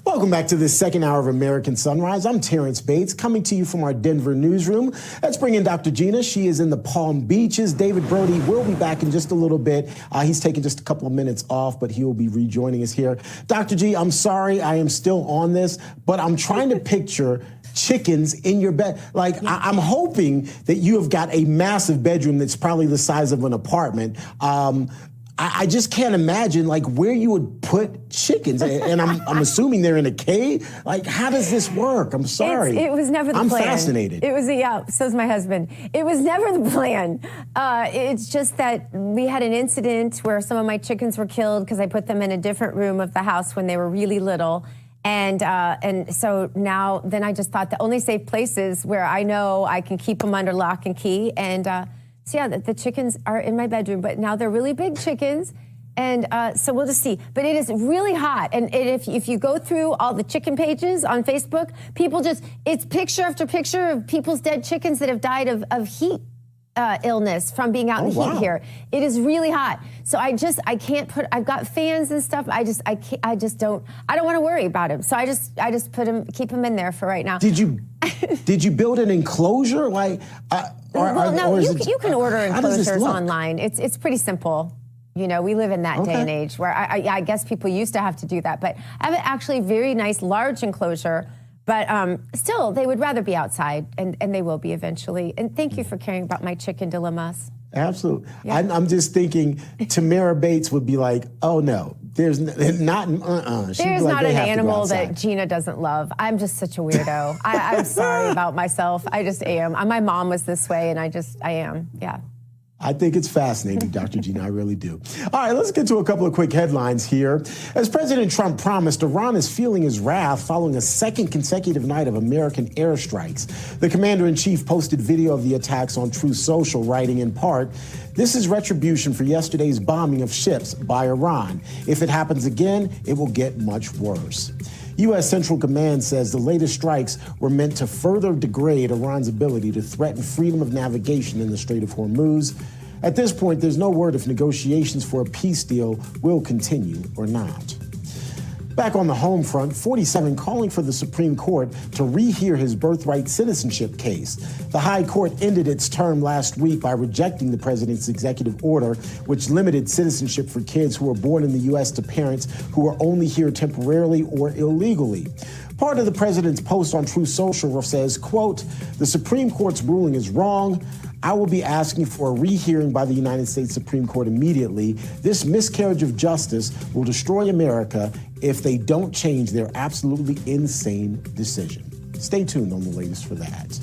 Welcome back to this second hour of American Sunrise. I'm Terrence Bates, coming to you from our Denver newsroom. Let's bring in Dr. Gina. She is in the Palm Beaches. David Brody will be back in just a little bit. He's taking just a couple of minutes off, but he will be rejoining us here. Dr. G, I'm sorry I am still on this, but I'm trying to picture chickens in your bed. Like, yeah. I'm hoping that you have got a massive bedroom that's probably the size of an apartment. I just can't imagine like where you would put chickens, and I'm assuming they're in a cage. Like, how does this work? I'm sorry. It was never the plan. I'm fascinated. It was so's my husband. It was never the plan. It's just that we had an incident where some of my chickens were killed because I put them in a different room of the house when they were really little. And so now, then I just thought the only safe places where I know I can keep them under lock and key. And so yeah, the chickens are in my bedroom, but now they're really big chickens. And so we'll just see. But it is really hot. And if you go through all the chicken pages on Facebook, people it's picture after picture of people's dead chickens that have died of heat illness from being out in the heat here. It is really hot. So I can't I've got fans and stuff. I don't want to worry about him. So I just keep him in there for right now. Did you build an enclosure? Like, you can order enclosures online. It's pretty simple. You know, we live in that day and age where I guess people used to have to do that. But I have actually a very nice large enclosure. But still, they would rather be outside, and they will be eventually. And thank you for caring about my chicken dilemmas. Absolutely. Yeah. I'm just thinking Tamara Bates would be like, oh, no, there's not, There's not an animal that Gina doesn't love. I'm just such a weirdo. I'm sorry about myself. I just am. My mom was this way, and I am. Yeah. I think it's fascinating, Dr. Gina, I really do. All right, let's get to a couple of quick headlines here. As President Trump promised, Iran is feeling his wrath following a second consecutive night of American airstrikes. The commander-in-chief posted video of the attacks on Truth Social, writing in part, "This is retribution for yesterday's bombing of ships by Iran. If it happens again, it will get much worse." U.S. Central Command says the latest strikes were meant to further degrade Iran's ability to threaten freedom of navigation in the Strait of Hormuz. At this point, there's no word if negotiations for a peace deal will continue or not. Back on the home front, 47 calling for the Supreme Court to rehear his birthright citizenship case. The High Court ended its term last week by rejecting the president's executive order, which limited citizenship for kids who were born in the U.S. to parents who are only here temporarily or illegally. Part of the president's post on Truth Social says, quote, "The Supreme Court's ruling is wrong. I will be asking for a rehearing by the United States Supreme Court immediately. This miscarriage of justice will destroy America if they don't change their absolutely insane decision." Stay tuned on the latest for that.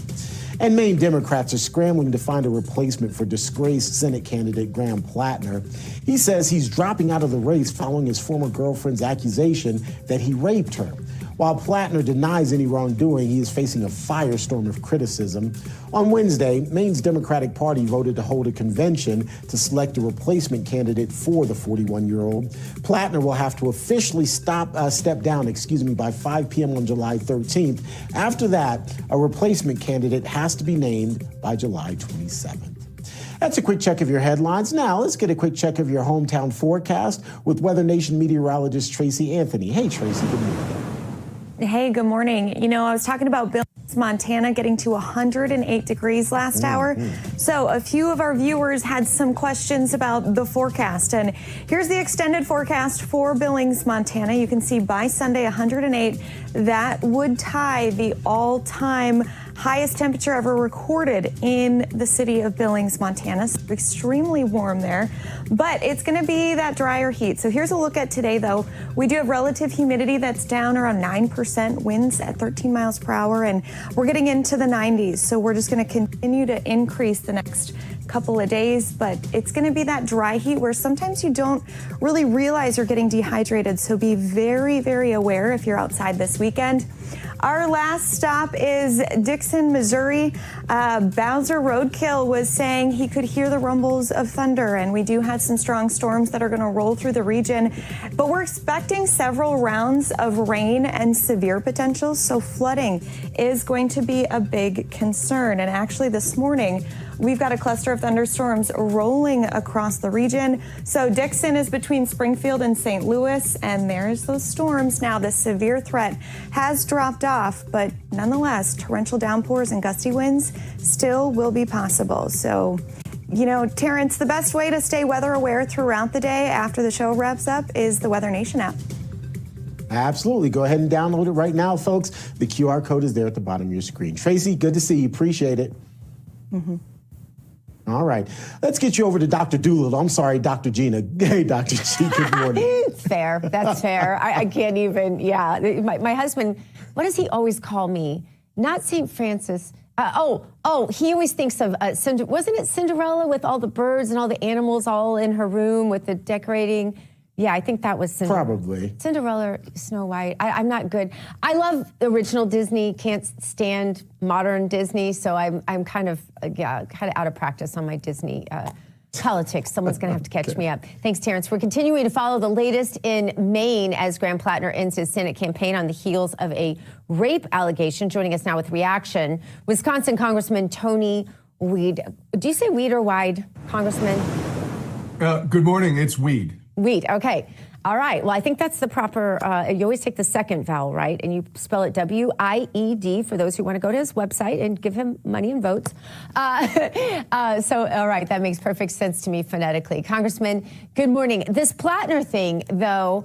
And Maine Democrats are scrambling to find a replacement for disgraced Senate candidate Graham Plattner. He says he's dropping out of the race following his former girlfriend's accusation that he raped her. While Plattner denies any wrongdoing, he is facing a firestorm of criticism. On Wednesday, Maine's Democratic Party voted to hold a convention to select a replacement candidate for the 41-year-old. Plattner will have to officially step down by 5 p.m. on July 13th. After that, a replacement candidate has to be named by July 27th. That's a quick check of your headlines. Now, let's get a quick check of your hometown forecast with Weather Nation meteorologist Tracy Anthony. Hey, Tracy, good morning. Hey, good morning. You know, I was talking about Billings, Montana getting to 108 degrees last hour. So a few of our viewers had some questions about the forecast. And here's the extended forecast for Billings, Montana. You can see by Sunday, 108. That would tie the all-time highest temperature ever recorded in the city of Billings, Montana. So extremely warm there, but it's going to be that drier heat. So here's a look at today, though. We do have relative humidity that's down around 9%, winds at 13 miles per hour, and we're getting into the 90s. So we're just going to continue to increase the next couple of days, but it's going to be that dry heat where sometimes you don't really realize you're getting dehydrated. So be very, very aware if you're outside this weekend. Our last stop is Dixon, Missouri. Bowser Roadkill was saying he could hear the rumbles of thunder, and we do have some strong storms that are going to roll through the region. But we're expecting several rounds of rain and severe potential, so flooding is going to be a big concern. And actually this morning, we've got a cluster of thunderstorms rolling across the region. So Dixon is between Springfield and St. Louis, and there's those storms. Now, the severe threat has dropped off, but nonetheless, torrential downpours and gusty winds still will be possible. So, you know, Terrence, the best way to stay weather aware throughout the day after the show wraps up is the Weather Nation app. Absolutely. Go ahead and download it right now, folks. The QR code is there at the bottom of your screen. Tracy, good to see you. Appreciate it. All right. Let's get you over to Dr. Doolittle. I'm sorry, Dr. Gina. Hey, Dr. G, good morning. Fair. That's fair. I can't even, My husband, what does he always call me? Not St. Francis. He always thinks of, wasn't it Cinderella with all the birds and all the animals all in her room with the decorating? Yeah, I think that was Probably. Cinderella, Snow White. I'm not good. I love original Disney, can't stand modern Disney, so I'm kind of out of practice on my Disney politics. Someone's going to have to catch me up. Thanks, Terrence. We're continuing to follow the latest in Maine as Graham Plattner ends his Senate campaign on the heels of a rape allegation. Joining us now with reaction, Wisconsin Congressman Tony Weed. Do you say Weed or Wide, Congressman? Good morning. It's Weed. Weed. Okay. All right. Well, I think that's the proper, you always take the second vowel, right? And you spell it W-I-E-D for those who want to go to his website and give him money and votes. All right. That makes perfect sense to me phonetically. Congressman, good morning. This Plattner thing, though,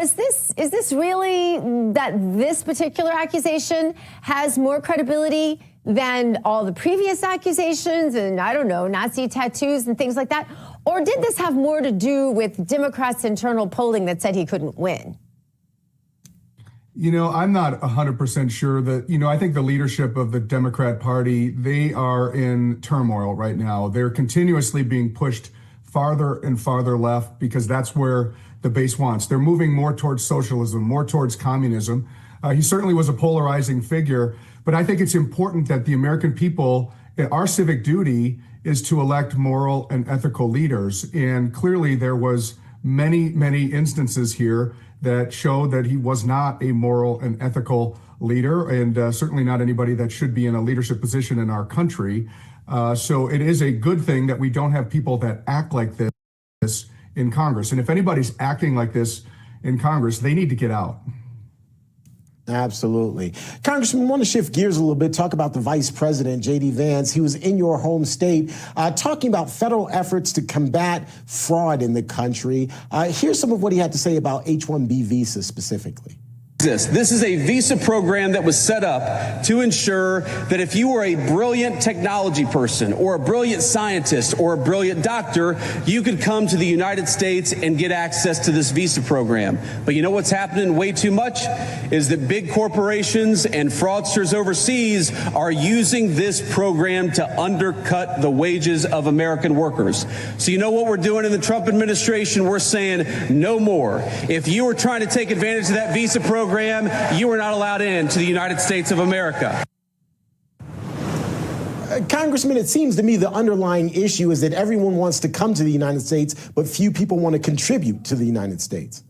is this really that this particular accusation has more credibility than all the previous accusations and, I don't know, Nazi tattoos and things like that? Or did this have more to do with Democrats' internal polling that said he couldn't win? You know, I'm not 100% sure that, I think the leadership of the Democrat Party, they are in turmoil right now. They're continuously being pushed farther and farther left because that's where the base wants. They're moving more towards socialism, more towards communism. He certainly was a polarizing figure, but I think it's important that the American people, our civic duty is to elect moral and ethical leaders. And clearly there was many instances here that show that he was not a moral and ethical leader, and certainly not anybody that should be in a leadership position in our country. So it is a good thing that we don't have people that act like this in Congress. And if anybody's acting like this in Congress, they need to get out. Absolutely. Congressman, I want to shift gears a little bit, talk about the Vice President, J.D. Vance. He was in your home state talking about federal efforts to combat fraud in the country. Here's some of what he had to say about H-1B visas specifically. This is a visa program that was set up to ensure that if you were a brilliant technology person or a brilliant scientist or a brilliant doctor, you could come to the United States and get access to this visa program. But you know what's happening way too much is that big corporations and fraudsters overseas are using this program to undercut the wages of American workers. So you know what we're doing in the Trump administration? We're saying no more. If you were trying to take advantage of that visa program, you are not allowed in to the United States of America. Congressman, it seems to me the underlying issue is that everyone wants to come to the United States, but few people want to contribute to the United States.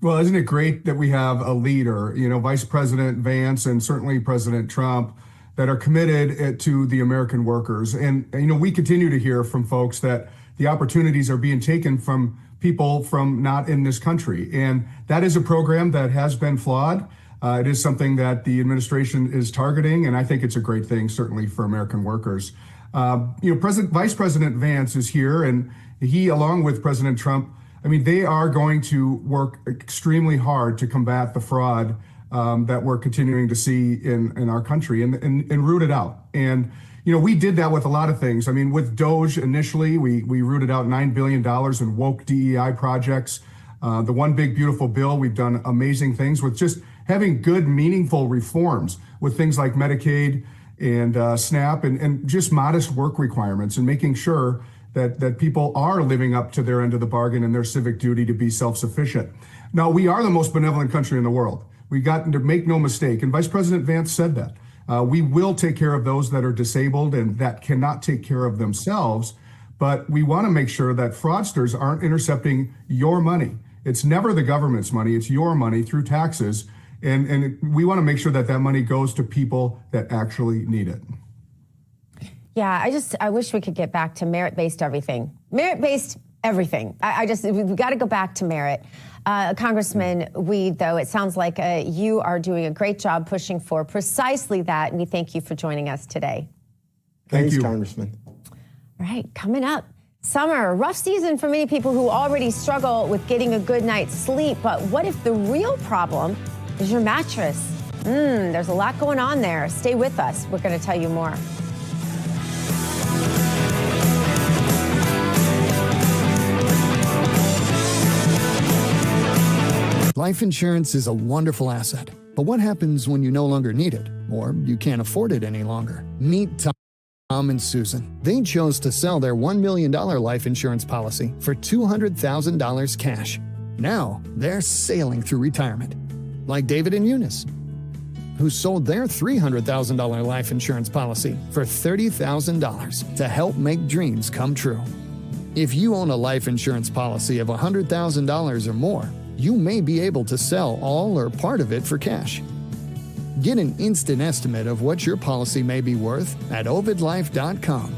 Well, isn't it great that we have a leader, Vice President Vance and certainly President Trump, that are committed to the American workers. And we continue to hear from folks that the opportunities are being taken from people from not in this country. And that is a program that has been flawed. It is something that the administration is targeting, and I think it's a great thing, certainly for American workers. Vice President Vance is here, and he, along with President Trump, they are going to work extremely hard to combat the fraud that we're continuing to see in our country and root it out. And we did that with a lot of things. With DOGE initially, we rooted out $9 billion in woke DEI projects. The One Big Beautiful Bill, we've done amazing things with just having good, meaningful reforms with things like Medicaid and SNAP and just modest work requirements and making sure that people are living up to their end of the bargain and their civic duty to be self-sufficient. Now, we are the most benevolent country in the world. We got to make no mistake, and Vice President Vance said that. We will take care of those that are disabled and that cannot take care of themselves, but we want to make sure that fraudsters aren't intercepting your money. It's never the government's money, it's your money through taxes, and we want to make sure that money goes to people that actually need it. Yeah, I wish we could get back to merit-based everything. Merit-based everything. We've got to go back to merit. Congressman Weed, though, it sounds like you are doing a great job pushing for precisely that, and we thank you for joining us today. Thank you, Congressman. All right, coming up, summer, a rough season for many people who already struggle with getting a good night's sleep, but what if the real problem is your mattress? There's a lot going on there. Stay with us. We're going to tell you more. Life insurance is a wonderful asset, but what happens when you no longer need it, or you can't afford it any longer? Meet Tom and Susan. They chose to sell their $1 million life insurance policy for $200,000 cash. Now they're sailing through retirement. Like David and Eunice, who sold their $300,000 life insurance policy for $30,000 to help make dreams come true. If you own a life insurance policy of $100,000 or more, you may be able to sell all or part of it for cash. Get an instant estimate of what your policy may be worth at ovidlife.com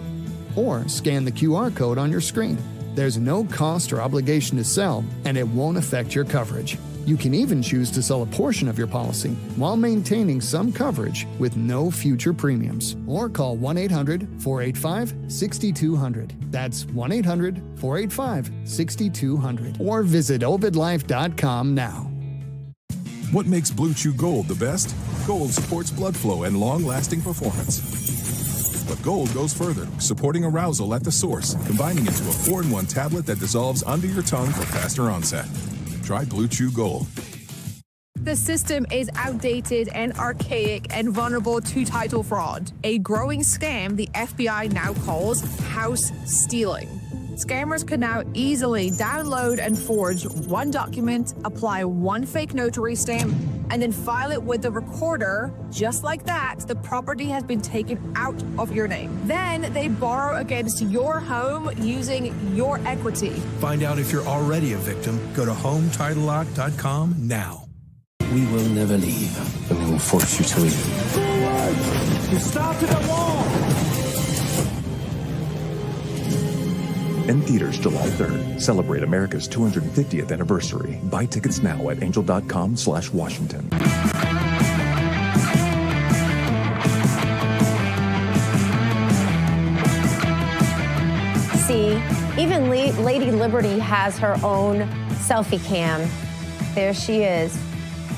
or scan the QR code on your screen. There's no cost or obligation to sell, and it won't affect your coverage. You can even choose to sell a portion of your policy while maintaining some coverage with no future premiums. Or call 1-800-485-6200. That's 1-800-485-6200. Or visit ovidlife.com now. What makes Blue Chew Gold the best? Gold supports blood flow and long-lasting performance. But Gold goes further, supporting arousal at the source, combining into a 4-in-1 tablet that dissolves under your tongue for faster onset. Try Blue Chew Gold. The system is outdated and archaic and vulnerable to title fraud, a growing scam the FBI now calls house stealing. Scammers can now easily download and forge one document, apply one fake notary stamp, and then file it with the recorder. Just like that, the property has been taken out of your name. Then they borrow against your home using your equity. Find out if you're already a victim. Go to HomeTitleLock.com now. We will never leave, and we will force you to leave. You stopped it at wall! In theaters July 3rd. Celebrate America's 250th anniversary. Buy tickets now at angel.com/Washington. See, even Lady Liberty has her own selfie cam. There she is.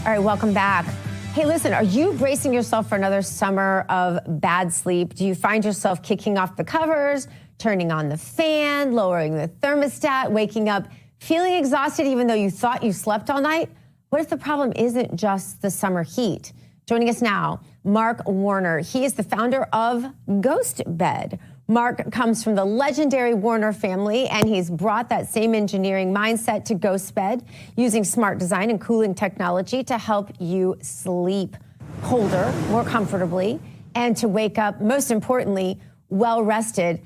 All right, welcome back. Hey, listen, are you bracing yourself for another summer of bad sleep? Do you find yourself kicking off the covers, turning on the fan, lowering the thermostat, waking up feeling exhausted even though you thought you slept all night? What if the problem isn't just the summer heat? Joining us now, Mark Warner. He is the founder of Ghost Bed. Mark comes from the legendary Warner family, and he's brought that same engineering mindset to Ghost Bed, using smart design and cooling technology to help you sleep colder, more comfortably, and to wake up, most importantly, well-rested.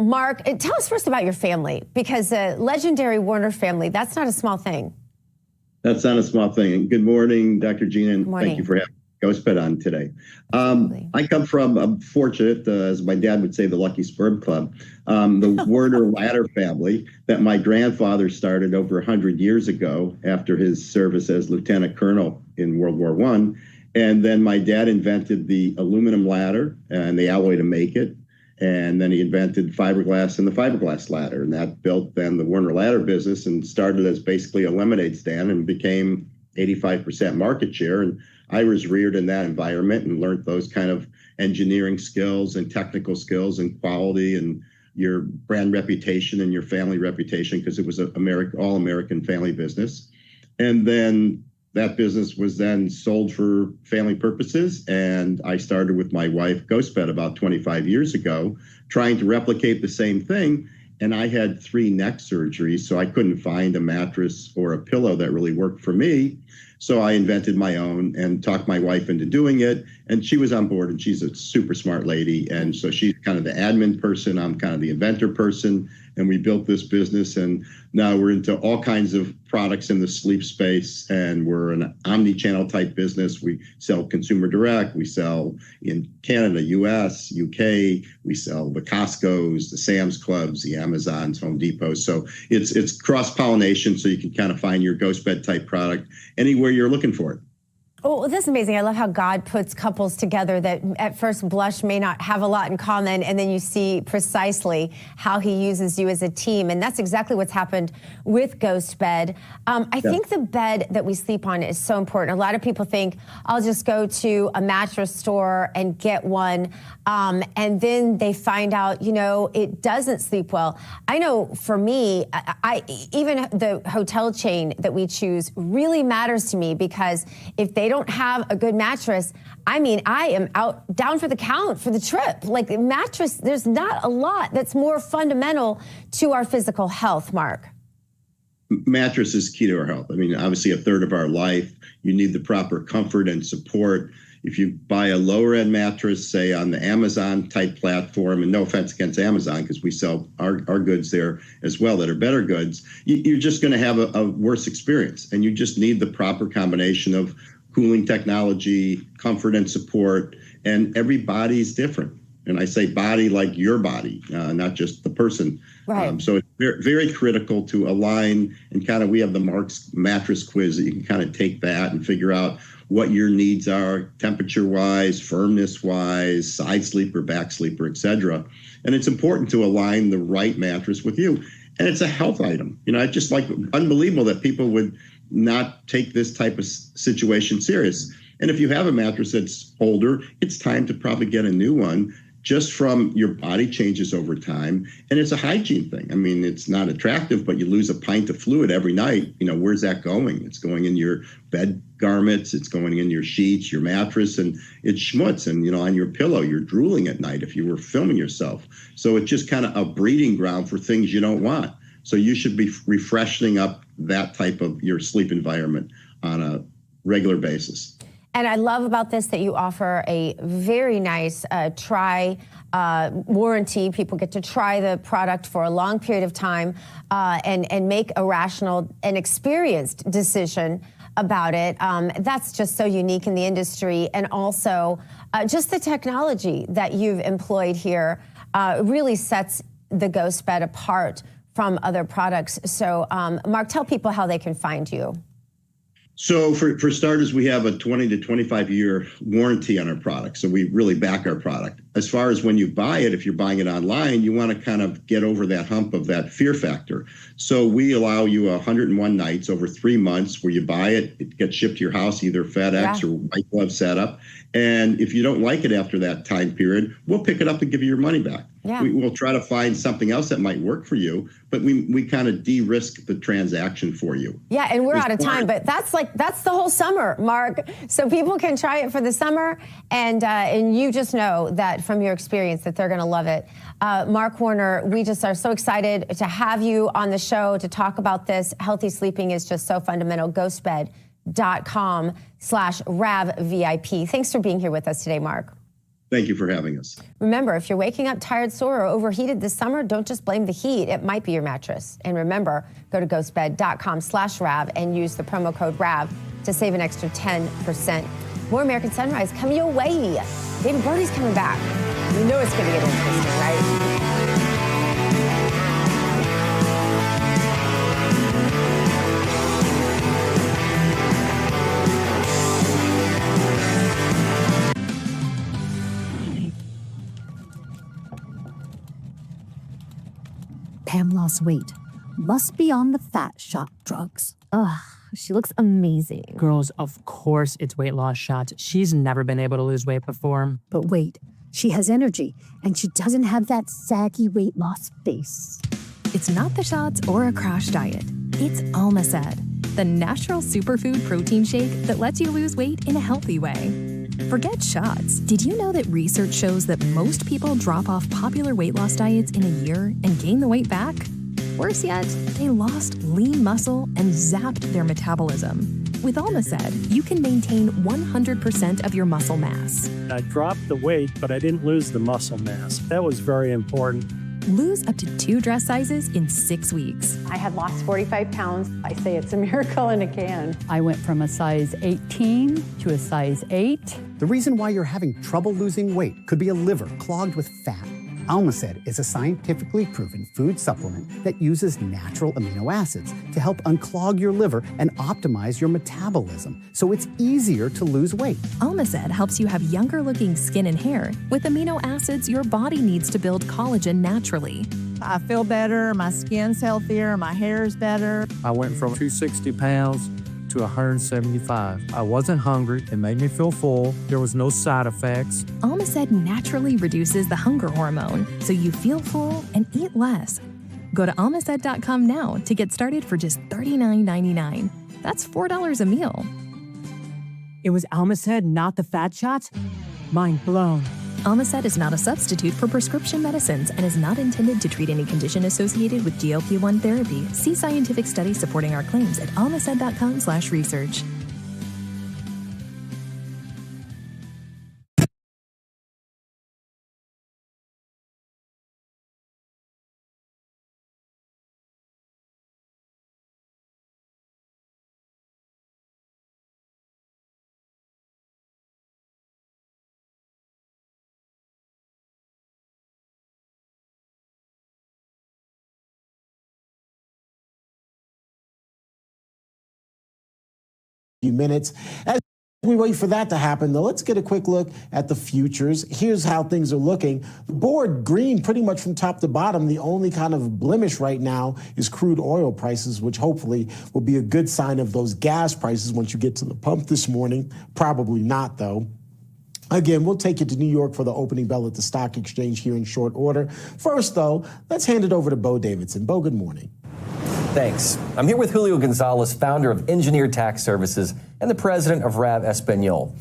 Mark, tell us first about your family, because the legendary Warner family, that's not a small thing. That's not a small thing. Good morning, Dr. Gina, and morning. Thank you for having Ghost Bed on today. I come from, I'm fortunate, as my dad would say, the Lucky Sperm Club, the Warner Ladder family that my grandfather started over 100 years ago after his service as lieutenant colonel in World War I. And then my dad invented the aluminum ladder and the alloy to make it. And then he invented fiberglass and the fiberglass ladder. And that built then the Warner Ladder business and started as basically a lemonade stand and became 85% market share. And I was reared in that environment and learned those kind of engineering skills and technical skills and quality and your brand reputation and your family reputation, because it was an all American family business. And then that business was then sold for family purposes. And I started with my wife, Ghost Bed, about 25 years ago, trying to replicate the same thing. And I had 3 neck surgeries, so I couldn't find a mattress or a pillow that really worked for me. So I invented my own and talked my wife into doing it. And she was on board, and she's a super smart lady. And so she's kind of the admin person. I'm kind of the inventor person. And we built this business. And now we're into all kinds of products in the sleep space. And we're an omni-channel type business. We sell consumer direct. We sell in Canada, US, UK. We sell the Costco's, the Sam's Clubs, the Amazons, Home Depots. So it's cross-pollination, so you can kind of find your Ghost Bed type product anywhere you're looking for it. Oh, this is amazing. I love how God puts couples together that at first blush may not have a lot in common, and then you see precisely how he uses you as a team. And that's exactly what's happened with Ghost Bed. I think the bed that we sleep on is so important. A lot of people think, I'll just go to a mattress store and get one, and then they find out, it doesn't sleep well. I know for me, even the hotel chain that we choose really matters to me, because if they don't have a good mattress, I am down for the count for the trip. Like mattress, there's not a lot that's more fundamental to our physical health, Mark. Mattress is key to our health. Obviously a third of our life, you need the proper comfort and support. If you buy a lower end mattress, say on the Amazon type platform, and no offense against Amazon, because we sell our goods there as well that are better goods, you're just going to have a worse experience. And you just need the proper combination of cooling technology, comfort and support, and every body's different. And I say body like your body, not just the person. Right. So it's very, very critical to align, and kind of we have the Mark's mattress quiz that you can kind of take that and figure out what your needs are, temperature-wise, firmness-wise, side sleeper, back sleeper, et cetera. And it's important to align the right mattress with you. And it's a health item. It's just like unbelievable that people would not take this type of situation serious. And if you have a mattress that's older, it's time to probably get a new one, just from your body changes over time. And it's a hygiene thing. It's not attractive, but you lose a pint of fluid every night. Where's that going? It's going in your bed garments, it's going in your sheets, your mattress, and it's schmutz. And, on your pillow, you're drooling at night if you were filming yourself. So it's just kind of a breeding ground for things you don't want. So you should be refreshing up that type of your sleep environment on a regular basis. And I love about this that you offer a very nice try warranty. People get to try the product for a long period of time and make a rational and experienced decision about it. That's just so unique in the industry. And also just the technology that you've employed here really sets the Ghost Bed apart from other products. So, Mark, tell people how they can find you. So for starters, we have a 20 to 25 year warranty on our product. So we really back our product. As far as when you buy it, if you're buying it online, you want to kind of get over that hump of that fear factor. So we allow you 101 nights over 3 months where you buy it, it gets shipped to your house, either FedEx or white glove setup. And if you don't like it after that time period, we'll pick it up and give you your money back. Yeah. We'll try to find something else that might work for you, but we kind of de-risk the transaction for you. Yeah, and we're out of time, but that's the whole summer, Mark. So people can try it for the summer, and you just know that from your experience that they're going to love it. Mark Warner, we just are so excited to have you on the show to talk about this. Healthy sleeping is just so fundamental. GhostBed.com/RavVIP. Thanks for being here with us today, Mark. Thank you for having us. Remember, if you're waking up tired, sore, or overheated this summer, don't just blame the heat. It might be your mattress. And remember, go to GhostBed.com/Rav and use the promo code RAV to save an extra 10%. More American Sunrise coming your way. David Brody's coming back. You know it's going to get interesting, right? Pam lost weight. Must be on the fat shot drugs. Ugh, she looks amazing. Girls, of course it's weight loss shots. She's never been able to lose weight before. But wait, she has energy, and she doesn't have that saggy weight loss face. It's not the shots or a crash diet. It's Almacet, the natural superfood protein shake that lets you lose weight in a healthy way. Forget shots. Did you know that research shows that most people drop off popular weight loss diets in a year and gain the weight back? Worse yet, they lost lean muscle and zapped their metabolism. With Almacet, you can maintain 100% of your muscle mass. I dropped the weight, but I didn't lose the muscle mass. That was very important. Lose up to 2 dress sizes in 6 weeks. I had lost 45 pounds. I say it's a miracle in a can. I went from a size 18 to a size 8. The reason why you're having trouble losing weight could be a liver clogged with fat. Almacet is a scientifically proven food supplement that uses natural amino acids to help unclog your liver and optimize your metabolism, so it's easier to lose weight. Almacet helps you have younger looking skin and hair with amino acids your body needs to build collagen naturally. I feel better, my skin's healthier, my hair's better. I went from 260 pounds to 175. I wasn't hungry. It made me feel full. There was no side effects. Almacet naturally reduces the hunger hormone, so you feel full and eat less. Go to Almacet.com now to get started for just $39.99. That's $4 a meal. It was Almacet, not the fat shots? Mind blown. Almacet is not a substitute for prescription medicines and is not intended to treat any condition associated with GLP-1 therapy. See scientific studies supporting our claims at almacet.com/research. Few minutes. As we wait for that to happen, though, let's get a quick look at the futures. Here's how things are looking. The board green pretty much from top to bottom. The only kind of blemish right now is crude oil prices, which hopefully will be a good sign of those gas prices once you get to the pump this morning. Probably not, though. Again, we'll take you to New York for the opening bell at the stock exchange here in short order. First, though, let's hand it over to Bo Davidson. Bo, good morning. Thanks. I'm here with Julio Gonzalez, founder of Engineered Tax Services and the president of Rav Espanol.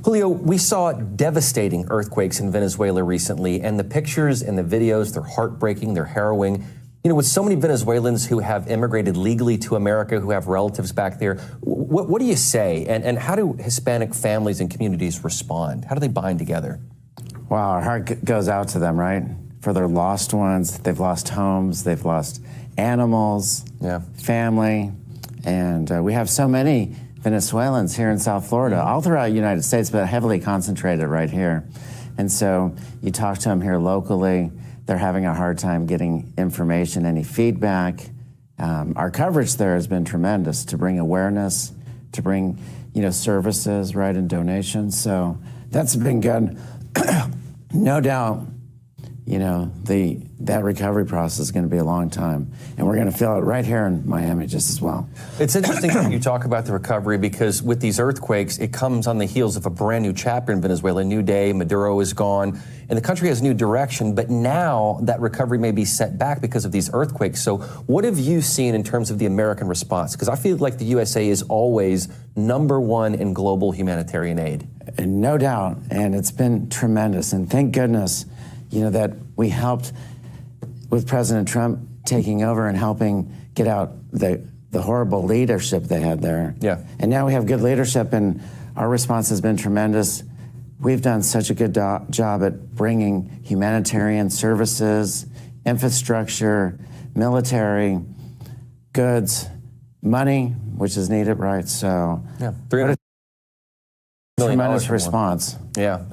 Julio, we saw devastating earthquakes in Venezuela recently, and the pictures and the videos, they're heartbreaking, they're harrowing. You know, with so many Venezuelans who have immigrated legally to America, who have relatives back there, what do you say? And how do Hispanic families and communities respond? How do they bind together? Wow, our heart goes out to them, right? For their lost ones. They've lost homes, they've lost animals, family, and we have so many Venezuelans here in South Florida, all throughout the United States, but heavily concentrated right here. And so you talk to them here locally, they're having a hard time getting information, any feedback. Our coverage there has been tremendous to bring awareness, to bring, services, right, and donations. So that's been good. No doubt, that recovery process is going to be a long time, and we're going to feel it right here in Miami just as well. It's interesting that you talk about the recovery, because with these earthquakes, it comes on the heels of a brand new chapter in Venezuela. A new day, Maduro is gone, and the country has new direction, but now that recovery may be set back because of these earthquakes. So what have you seen in terms of the American response? Because I feel like the USA is always #1 in global humanitarian aid. And no doubt, and it's been tremendous, and thank goodness, that we helped with President Trump taking over and helping get out the horrible leadership they had there. Yeah. And now we have good leadership, and our response has been tremendous. We've done such a good job at bringing humanitarian services, infrastructure, military, goods, money, which is needed, right? So, yeah, what a tremendous for response. Yeah,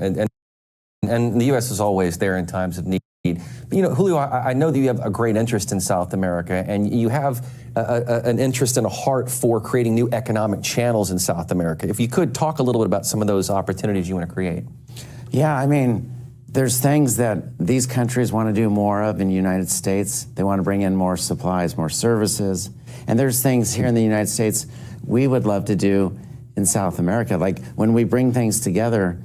and the U.S. is always there in times of need. But, Julio, I know that you have a great interest in South America, and you have an interest and a heart for creating new economic channels in South America. If you could talk a little bit about some of those opportunities you want to create. Yeah, there's things that these countries want to do more of in the United States. They want to bring in more supplies, more services. And there's things here in the United States we would love to do in South America. Like when we bring things together,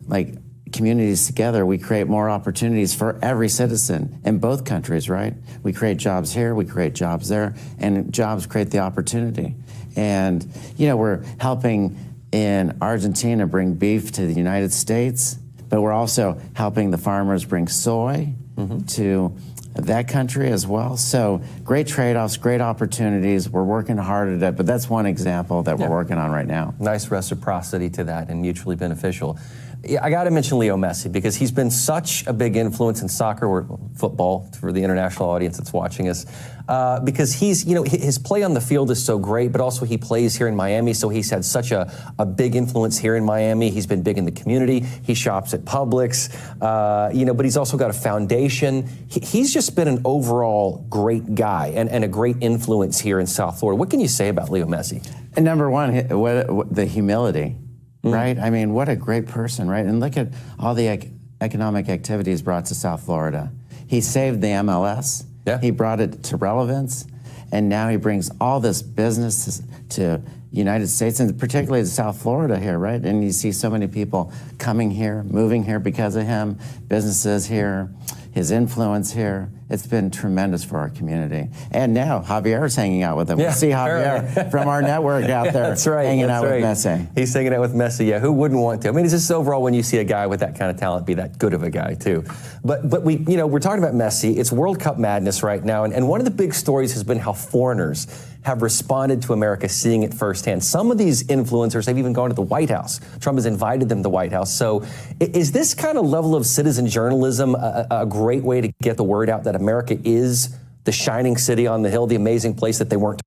like communities together, we create more opportunities for every citizen in both countries, right? We create jobs here, we create jobs there, and jobs create the opportunity. And, we're helping in Argentina bring beef to the United States, but we're also helping the farmers bring soy to that country as well. So great trade-offs, great opportunities. We're working hard at it, but that's one example that we're working on right now. Nice reciprocity to that and mutually beneficial. I got to mention Leo Messi, because he's been such a big influence in soccer or football for the international audience that's watching us. Because he's, his play on the field is so great, but also he plays here in Miami, so he's had such a big influence here in Miami. He's been big in the community. He shops at Publix, but he's also got a foundation. He's just been an overall great guy and a great influence here in South Florida. What can you say about Leo Messi? And number one, the humility. Right? What a great person, right? And look at all the economic activities brought to South Florida. He saved the MLS. Yeah. He brought it to relevance. And now he brings all this business to United States, and particularly to South Florida here, right? And you see so many people coming here, moving here because of him, businesses here, his influence here. It's been tremendous for our community. And now Javier's hanging out with him. Yeah, we see Javier from our network out there hanging out with Messi. He's hanging out with Messi, yeah. Who wouldn't want to? It's just overall when you see a guy with that kind of talent be that good of a guy too. But we're talking about Messi. It's World Cup madness right now. And one of the big stories has been how foreigners have responded to America seeing it firsthand. Some of these influencers have even gone to the White House. Trump has invited them to the White House. So is this kind of level of citizen journalism a great way to get the word out that America is the shining city on the hill, the amazing place that they weren't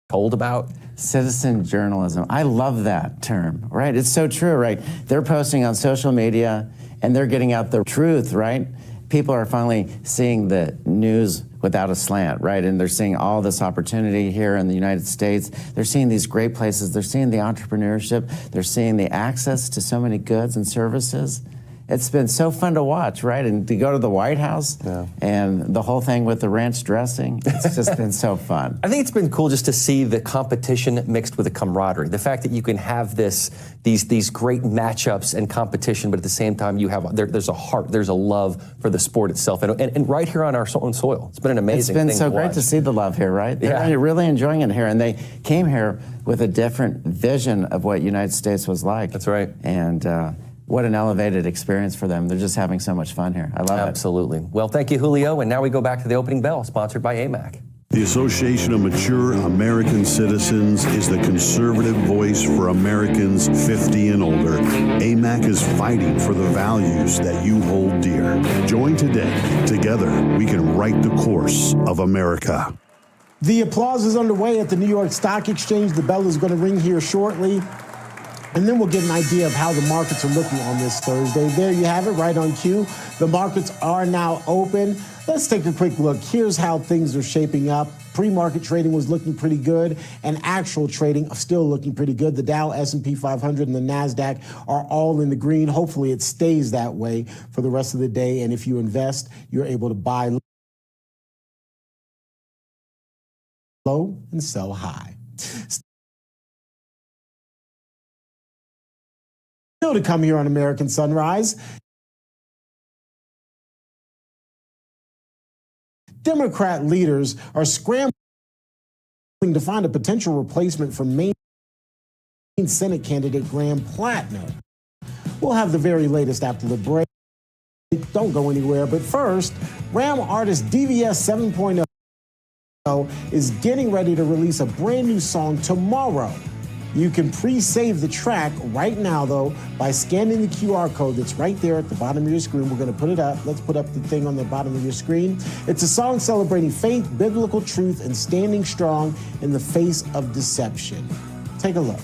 told about? Citizen journalism. I love that term, right? It's so true, right? They're posting on social media and they're getting out the truth, right? People are finally seeing the news without a slant, right? And they're seeing all this opportunity here in the United States. They're seeing these great places. They're seeing the entrepreneurship. They're seeing the access to so many goods and services. It's been so fun to watch, right? And to go to the White House and the whole thing with the ranch dressing, it's just been so fun. I think it's been cool just to see the competition mixed with the camaraderie. The fact that you can have these great matchups and competition, but at the same time you have there's a heart, there's a love for the sport itself, and right here on our own soil. It's been an amazing thing. It's been so great to see the love here, right? They're really enjoying it here, and they came here with a different vision of what United States was like. That's right. And what an elevated experience for them. They're just having so much fun here. I love it. Absolutely. Well, thank you, Julio. And now we go back to the opening bell, sponsored by AMAC. The Association of Mature American Citizens is the conservative voice for Americans 50 and older. AMAC is fighting for the values that you hold dear. Join today. Together, we can write the course of America. The applause is underway at the New York Stock Exchange. The bell is going to ring here shortly. And then we'll get an idea of how the markets are looking on this Thursday. There you have it, right on cue. The markets are now open. Let's take a quick look. Here's how things are shaping up. Pre-market trading was looking pretty good, and actual trading still looking pretty good. The Dow, S&P 500, and the NASDAQ are all in the green. Hopefully it stays that way for the rest of the day. And if you invest, you're able to buy low and sell high. Still to come here on American Sunrise. Democrat leaders are scrambling to find a potential replacement for Maine Senate candidate Graham Plattner. We'll have the very latest after the break. Don't go anywhere. But first, Ram artist DVS 7.0 is getting ready to release a brand new song tomorrow. You can pre-save the track right now, though, by scanning the QR code that's right there at the bottom of your screen. We're going to put it up. Let's put up the thing on the bottom of your screen. It's a song celebrating faith, biblical truth, and standing strong in the face of deception. Take a look.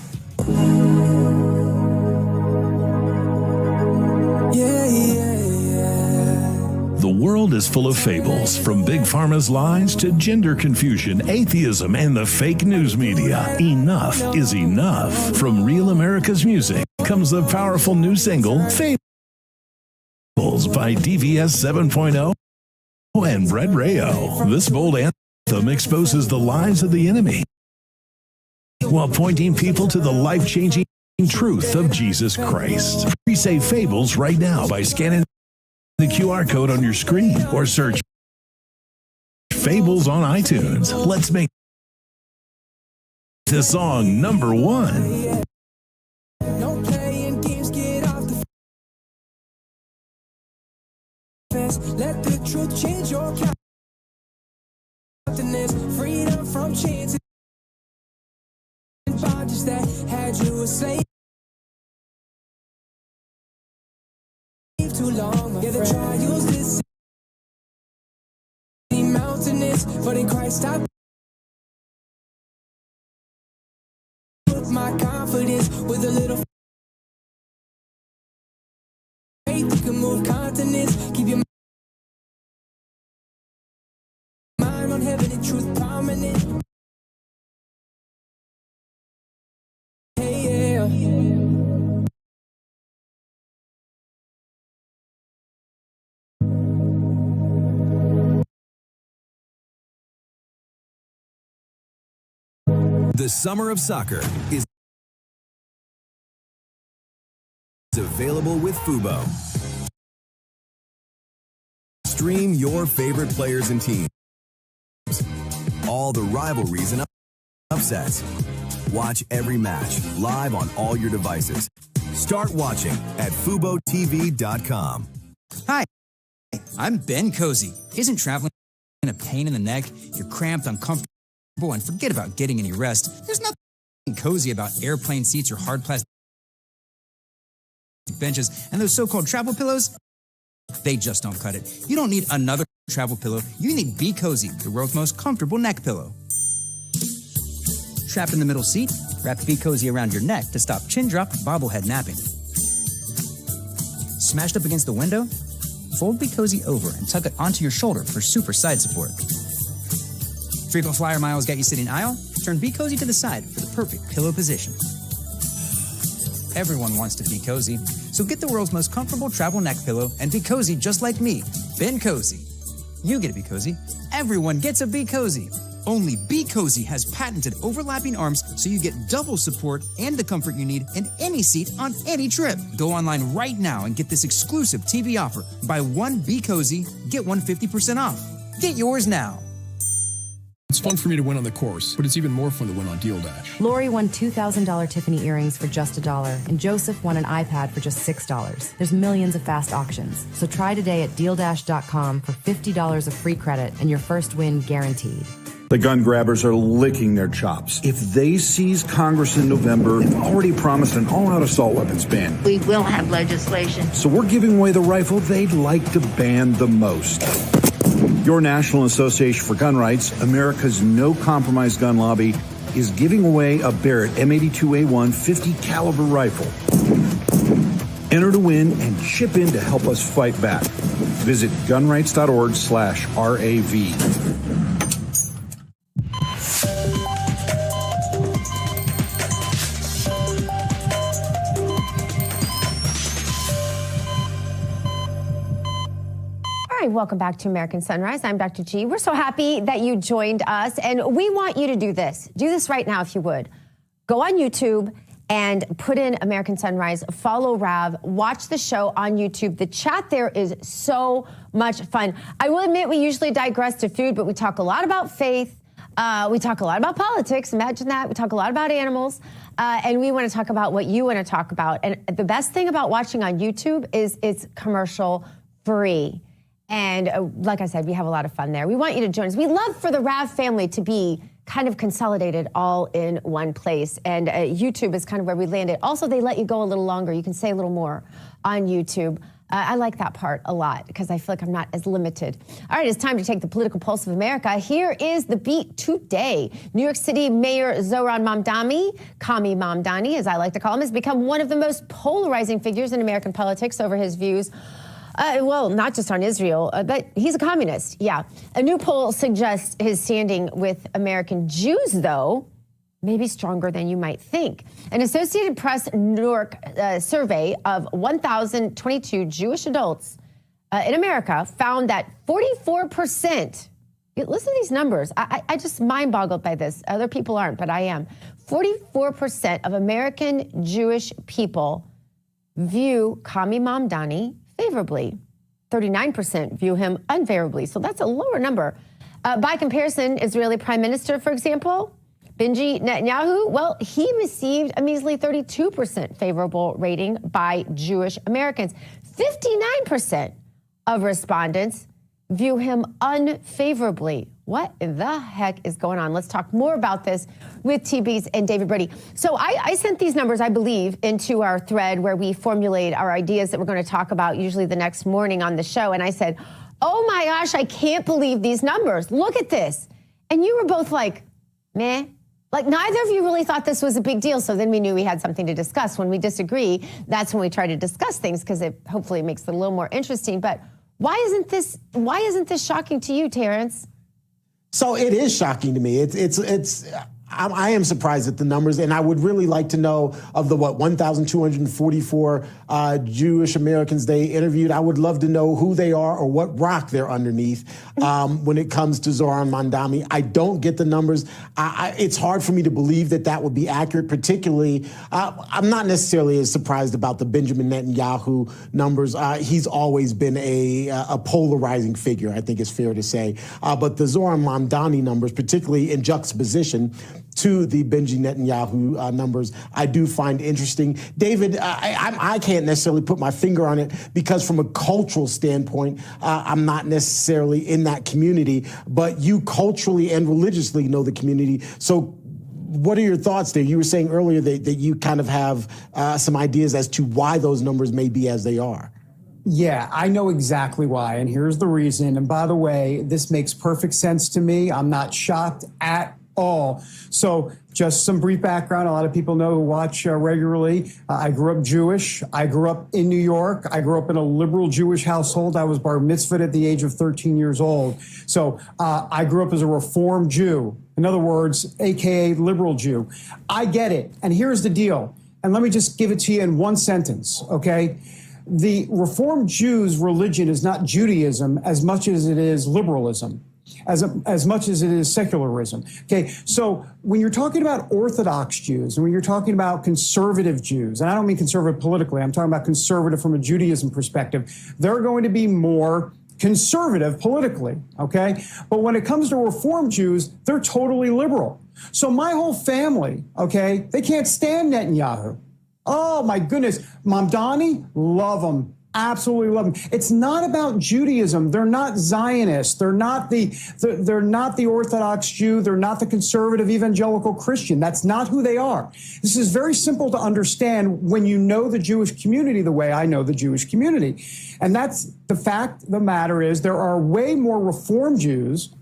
The world is full of fables, from Big Pharma's lies to gender confusion, atheism, and the fake news media. Enough is enough. From Real America's Music comes the powerful new single, Fables, by DVS 7.0 and Brett Rayo. This bold anthem exposes the lies of the enemy while pointing people to the life-changing truth of Jesus Christ. Pre-save Fables right now by scanning the QR code on your screen or search Fables on iTunes. Let's make this song number one. No playing games, get off the fence. Let the truth change your countenance. Freedom from chains and bondages that had you a slave too long. Yeah, the trials this mountainous, but in Christ I put my confidence. With a little faith, you can move continents. Keep your mind on heaven and truth prominent. Hey, yeah. The summer of soccer is available with Fubo. Stream your favorite players and teams. All the rivalries and upsets. Watch every match live on all your devices. Start watching at FuboTV.com. Hi, I'm Ben Cozy. Isn't traveling a pain in the neck? You're cramped, uncomfortable, and forget about getting any rest. There's nothing cozy about airplane seats or hard plastic benches, and those so-called travel pillows, they just don't cut it. You don't need another travel pillow. You need Be Cozy, the world's most comfortable neck pillow. Trapped in the middle seat? Wrap Be Cozy around your neck to stop chin drop, bobblehead napping. Smashed up against the window? Fold Be Cozy over and tuck it onto your shoulder for super side support. Frequent flyer miles got you sitting aisle? Turn Be Cozy to the side for the perfect pillow position. Everyone wants to be cozy, so get the world's most comfortable travel neck pillow and be cozy just like me, Ben Cozy. You get to be cozy. Everyone gets a Be Cozy. Only Be Cozy has patented overlapping arms, so you get double support and the comfort you need in any seat on any trip. Go online right now and get this exclusive TV offer. Buy one Be Cozy, get one 50% off. Get yours now. It's fun for me to win on the course, but it's even more fun to win on Deal Dash. Lori won $2,000 Tiffany earrings for just $1, and Joseph won an iPad for just $6. There's millions of fast auctions, so try today at DealDash.com for $50 of free credit and your first win guaranteed. The gun grabbers are licking their chops. If they seize Congress in November, they've already promised an all-out assault weapons ban. We will have legislation. So we're giving away the rifle they'd like to ban the most. Your National Association for Gun Rights, America's no-compromise gun lobby, is giving away a Barrett M82A1 50 caliber rifle. Enter to win and chip in to help us fight back. Visit gunrights.org/RAV. All right, welcome back to American Sunrise. I'm Dr. G. We're so happy that you joined us, and we want you to do this. Do this right now if you would. Go on YouTube and put in American Sunrise, follow Rav, watch the show on YouTube. The chat there is so much fun. I will admit we usually digress to food, but we talk a lot about faith. We talk a lot about politics. Imagine that. We talk a lot about animals. And we want to talk about what you want to talk about. And the best thing about watching on YouTube is it's commercial free. And like I said, we have a lot of fun there. We want you to join us. We love for the Rav family to be kind of consolidated all in one place. And YouTube is kind of where we landed. Also, they let you go a little longer. You can say a little more on YouTube. I like that part a lot because I feel like I'm not as limited. All right, it's time to take the political pulse of America. Here is the beat today. New York City Mayor Zohran Mamdani, Kami Mamdani, as I like to call him, has become one of the most polarizing figures in American politics over his views. Well, not just on Israel, but he's a communist. Yeah. A new poll suggests his standing with American Jews, though, may be stronger than you might think. An Associated Press New York survey of 1,022 Jewish adults in America found that 44%, listen to these numbers. I just mind boggled by this. Other people aren't, but I am. 44% of American Jewish people view Kami Mamdani favorably. 39% view him unfavorably. So that's a lower number. By comparison, Israeli Prime Minister, for example, Benji Netanyahu, well, he received a measly 32% favorable rating by Jewish Americans. 59% of respondents view him unfavorably. What the heck is going on? Let's talk more about this with TB's and David Brady. So I sent these numbers, I believe, into our thread where we formulate our ideas that we're going to talk about usually the next morning on the show. And I said, oh my gosh, I can't believe these numbers. Look at this. And you were both like, meh. Like neither of you really thought this was a big deal. So then we knew we had something to discuss. When we disagree, that's when we try to discuss things because it hopefully makes it a little more interesting. But why isn't this shocking to you, Terrence? So it is shocking to me. I am surprised at the numbers, and I would really like to know of the 1,244 Jewish Americans they interviewed. I would love to know who they are or what rock they're underneath when it comes to Zohran Mamdani. I don't get the numbers. It's hard for me to believe that would be accurate. Particularly, I'm not necessarily as surprised about the Benjamin Netanyahu numbers. He's always been a polarizing figure, I think it's fair to say. But the Zohran Mamdani numbers, particularly in juxtaposition to the Benji Netanyahu numbers, I do find interesting. David, I can't necessarily put my finger on it because from a cultural standpoint, I'm not necessarily in that community, but you culturally and religiously know the community. So what are your thoughts there? You were saying earlier that you kind of have some ideas as to why those numbers may be as they are. Yeah, I know exactly why, and here's the reason. And by the way, this makes perfect sense to me. I'm not shocked at all. So just some brief background. A lot of people know who watch regularly. I grew up Jewish. I grew up in New York. I grew up in a liberal Jewish household. I was bar mitzvahed at the age of 13 years old. So I grew up as a Reformed Jew. In other words, AKA liberal Jew. I get it. And here's the deal. And let me just give it to you in one sentence, okay? The Reformed Jews' religion is not Judaism as much as it is liberalism. As much as it is secularism. Okay, so when you're talking about Orthodox Jews and when you're talking about conservative Jews, and I don't mean conservative politically, I'm talking about conservative from a Judaism perspective, they're going to be more conservative politically, okay? But when it comes to Reform Jews, they're totally liberal. So my whole family, okay, they can't stand Netanyahu. Oh my goodness, Mamdani, love him. Absolutely love them. It's not about Judaism. They're not Zionists. They're not the Orthodox Jew. They're not the conservative evangelical Christian. That's not who they are. This is very simple to understand when you know the Jewish community the way I know the Jewish community. And that's the fact of the matter is there are way more Reform Jews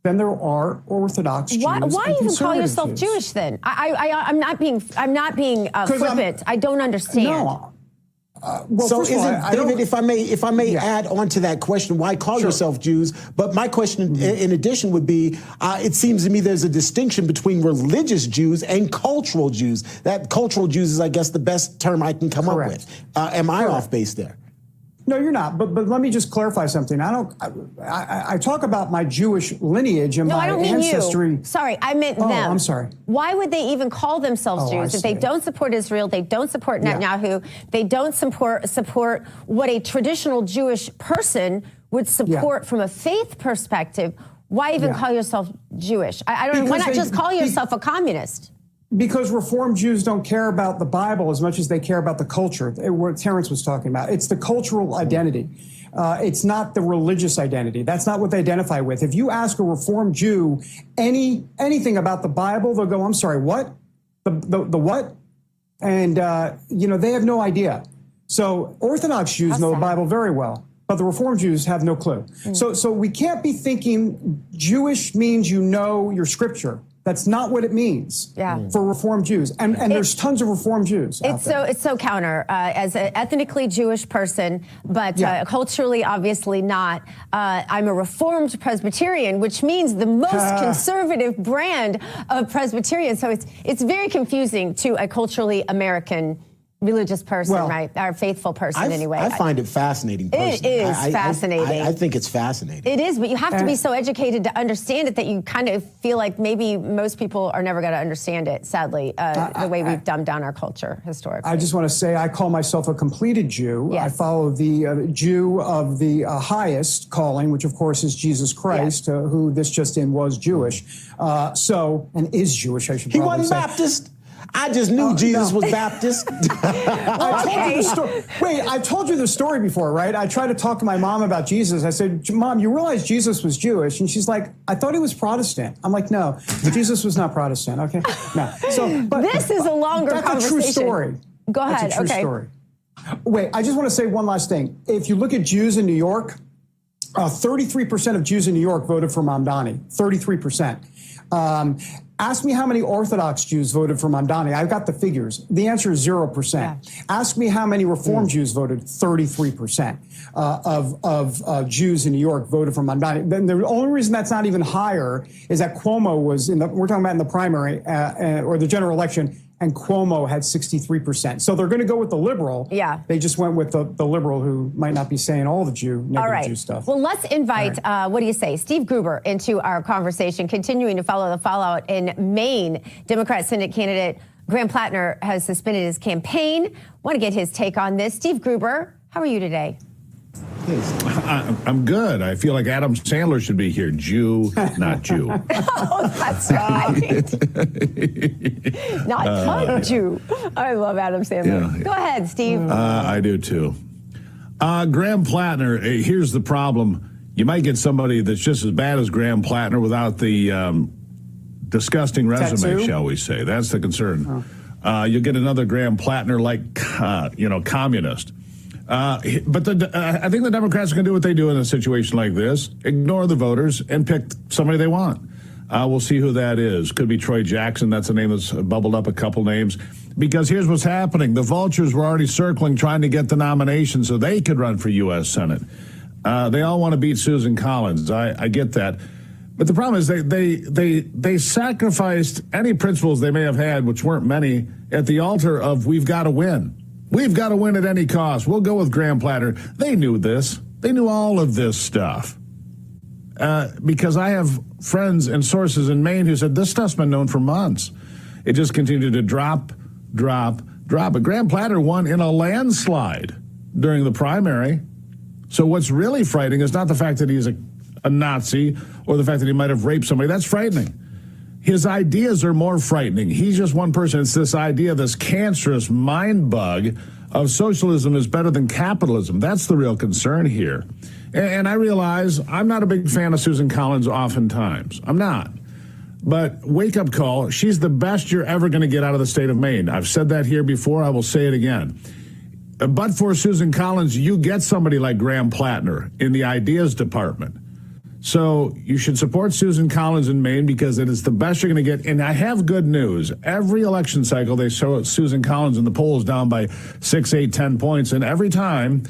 than there are Orthodox Jews. Why and even call conservative yourself Jews. Jewish then? I'm not being flippant. I don't understand. No. Well, so first of all, isn't, David, if I may add on to that question, why call yourself Jews? But my question in addition would be, it seems to me there's a distinction between religious Jews and cultural Jews. That cultural Jews is, I guess, the best term I can come up with. Am I off base there? No, you're not. But let me just clarify something. I talk about my Jewish lineage and my ancestry. You. Sorry, I meant them. I'm sorry. Why would they even call themselves Jews if they don't support Israel? They don't support Netanyahu. They don't support what a traditional Jewish person would support from a faith perspective. Why even call yourself Jewish? I don't know. Why not just call yourself a communist? Because Reformed Jews don't care about the Bible as much as they care about the culture, what Terence was talking about. It's the cultural identity. It's not the religious identity. That's not what they identify with. If you ask a Reformed Jew anything about the Bible, they'll go, I'm sorry, what? The what? And, they have no idea. So Orthodox Jews know the Bible very well, but the Reformed Jews have no clue. So we can't be thinking Jewish means you know your scripture. That's not what it means for Reformed Jews. And there's tons of Reformed Jews out there. It's so counter. As an ethnically Jewish person, but culturally, obviously not. I'm a Reformed Presbyterian, which means the most conservative brand of Presbyterian. So it's very confusing to a culturally American religious person, right? Or faithful person, anyway. I find it fascinating, personally. It is fascinating. I think it's fascinating. It is, but you have to be so educated to understand it that you kind of feel like maybe most people are never going to understand it, sadly, the way we've dumbed down our culture historically. I just want to say I call myself a completed Jew. Yes. I follow the Jew of the highest calling, which, of course, is Jesus Christ, who this just in was Jewish. And is Jewish, I should probably say. He wasn't Baptist. I just knew Jesus was Baptist. I told you the story before, right? I tried to talk to my mom about Jesus. I said, Mom, you realize Jesus was Jewish? And she's like, I thought he was Protestant. I'm like, no, Jesus was not Protestant, okay? No. This is a longer conversation. That's a true story. Go ahead, That's a true story. Wait, I just want to say one last thing. If you look at Jews in New York, 33% of Jews in New York voted for Mamdani, 33%. Ask me how many Orthodox Jews voted for Mamdani. I've got the figures. The answer is 0%. Ask me how many Reform Jews voted. 33% of Jews in New York voted for Mamdani. Then the only reason that's not even higher is that Cuomo was we're talking about in the primary or the general election, and Cuomo had 63%. So they're going to go with the liberal. Yeah. They just went with the liberal who might not be saying all the negative Jew stuff. Well, let's invite, what do you say, Steve Gruber into our conversation, continuing to follow the fallout in Maine. Democrat Senate candidate Graham Plattner has suspended his campaign. Want to get his take on this. Steve Gruber, how are you today? I'm good. I feel like Adam Sandler should be here. Jew, not Jew. Oh, that's right. Not Jew. I love Adam Sandler. Yeah. Go ahead, Steve. I do too. Graham Plattner, here's the problem. You might get somebody that's just as bad as Graham Plattner without the disgusting resume, shall we say. That's the concern. You'll get another Graham Plattner like, communist. But I think the Democrats are going to do what they do in a situation like this, ignore the voters and pick somebody they want. We'll see who that is. Could be Troy Jackson. That's a name that's bubbled up a couple names. Because here's what's happening. The vultures were already circling, trying to get the nomination so they could run for U.S. Senate. They all want to beat Susan Collins. I get that. But the problem is they sacrificed any principles they may have had, which weren't many, at the altar of we've got to win. We've got to win at any cost. We'll go with Graham Plattner. They knew this. They knew all of this stuff. Because I have friends and sources in Maine who said this stuff's been known for months. It just continued to drop. But Graham Plattner won in a landslide during the primary. So what's really frightening is not the fact that he's a Nazi or the fact that he might have raped somebody. That's frightening. His ideas are more frightening. He's just one person. It's this idea, this cancerous mind bug of socialism is better than capitalism. That's the real concern here. And I realize I'm not a big fan of Susan Collins oftentimes. I'm not. But wake up call, she's the best you're ever going to get out of the state of Maine. I've said that here before. I will say it again. But for Susan Collins, you get somebody like Graham Plattner in the ideas department. So you should support Susan Collins in Maine because it is the best you're going to get. And I have good news. Every election cycle, they show Susan Collins in the polls down by 6, 8, 10 points. And every time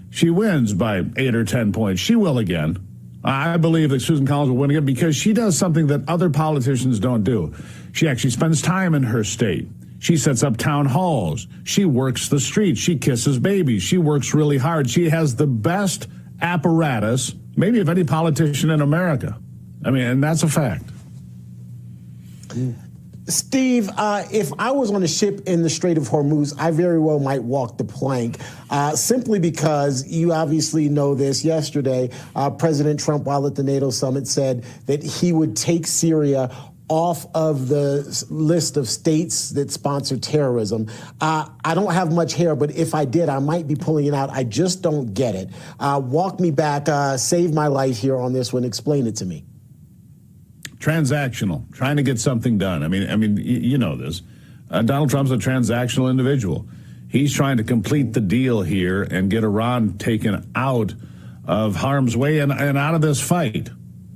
she wins by 8 or 10 points. She will again. I believe that Susan Collins will win again because she does something that other politicians don't do. She actually spends time in her state. She sets up town halls. She works the streets. She kisses babies. She works really hard. She has the best apparatus, maybe of any politician in America. I mean, and that's a fact. Steve, if I was on a ship in the Strait of Hormuz, I very well might walk the plank, simply because you obviously know this. Yesterday, President Trump, while at the NATO summit, said that he would take Syria off of the list of states that sponsor terrorism. I don't have much hair, but if I did, I might be pulling it out. I just don't get it. Walk me back, save my life here on this one. Explain it to me. Transactional, trying to get something done. I mean, you know this. Donald Trump's a transactional individual. He's trying to complete the deal here and get Iran taken out of harm's way and out of this fight.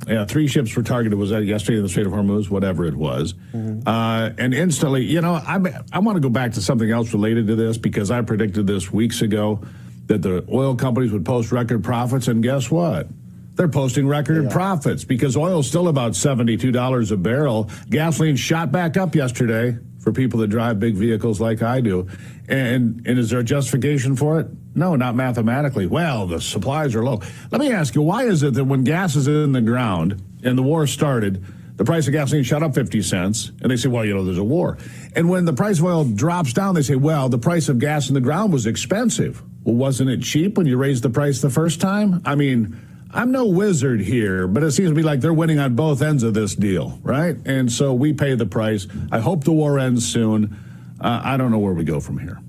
Yeah, 3 ships were targeted. Was that yesterday in the Strait of Hormuz? Whatever it was. And instantly, you know, I want to go back to something else related to this because I predicted this weeks ago that the oil companies would post record profits. And guess what? They're posting record profits because oil's still about $72 a barrel. Gasoline shot back up yesterday for people that drive big vehicles like I do. And is there a justification for it? No, not mathematically. Well, the supplies are low. Let me ask you, why is it that when gas is in the ground and the war started, the price of gasoline shot up 50 cents, and they say, well, you know, there's a war. And when the price of oil drops down, they say, well, the price of gas in the ground was expensive. Well, wasn't it cheap when you raised the price the first time? I mean, I'm no wizard here, but it seems to me like they're winning on both ends of this deal, right? And so we pay the price. I hope the war ends soon. I don't know where we go from here.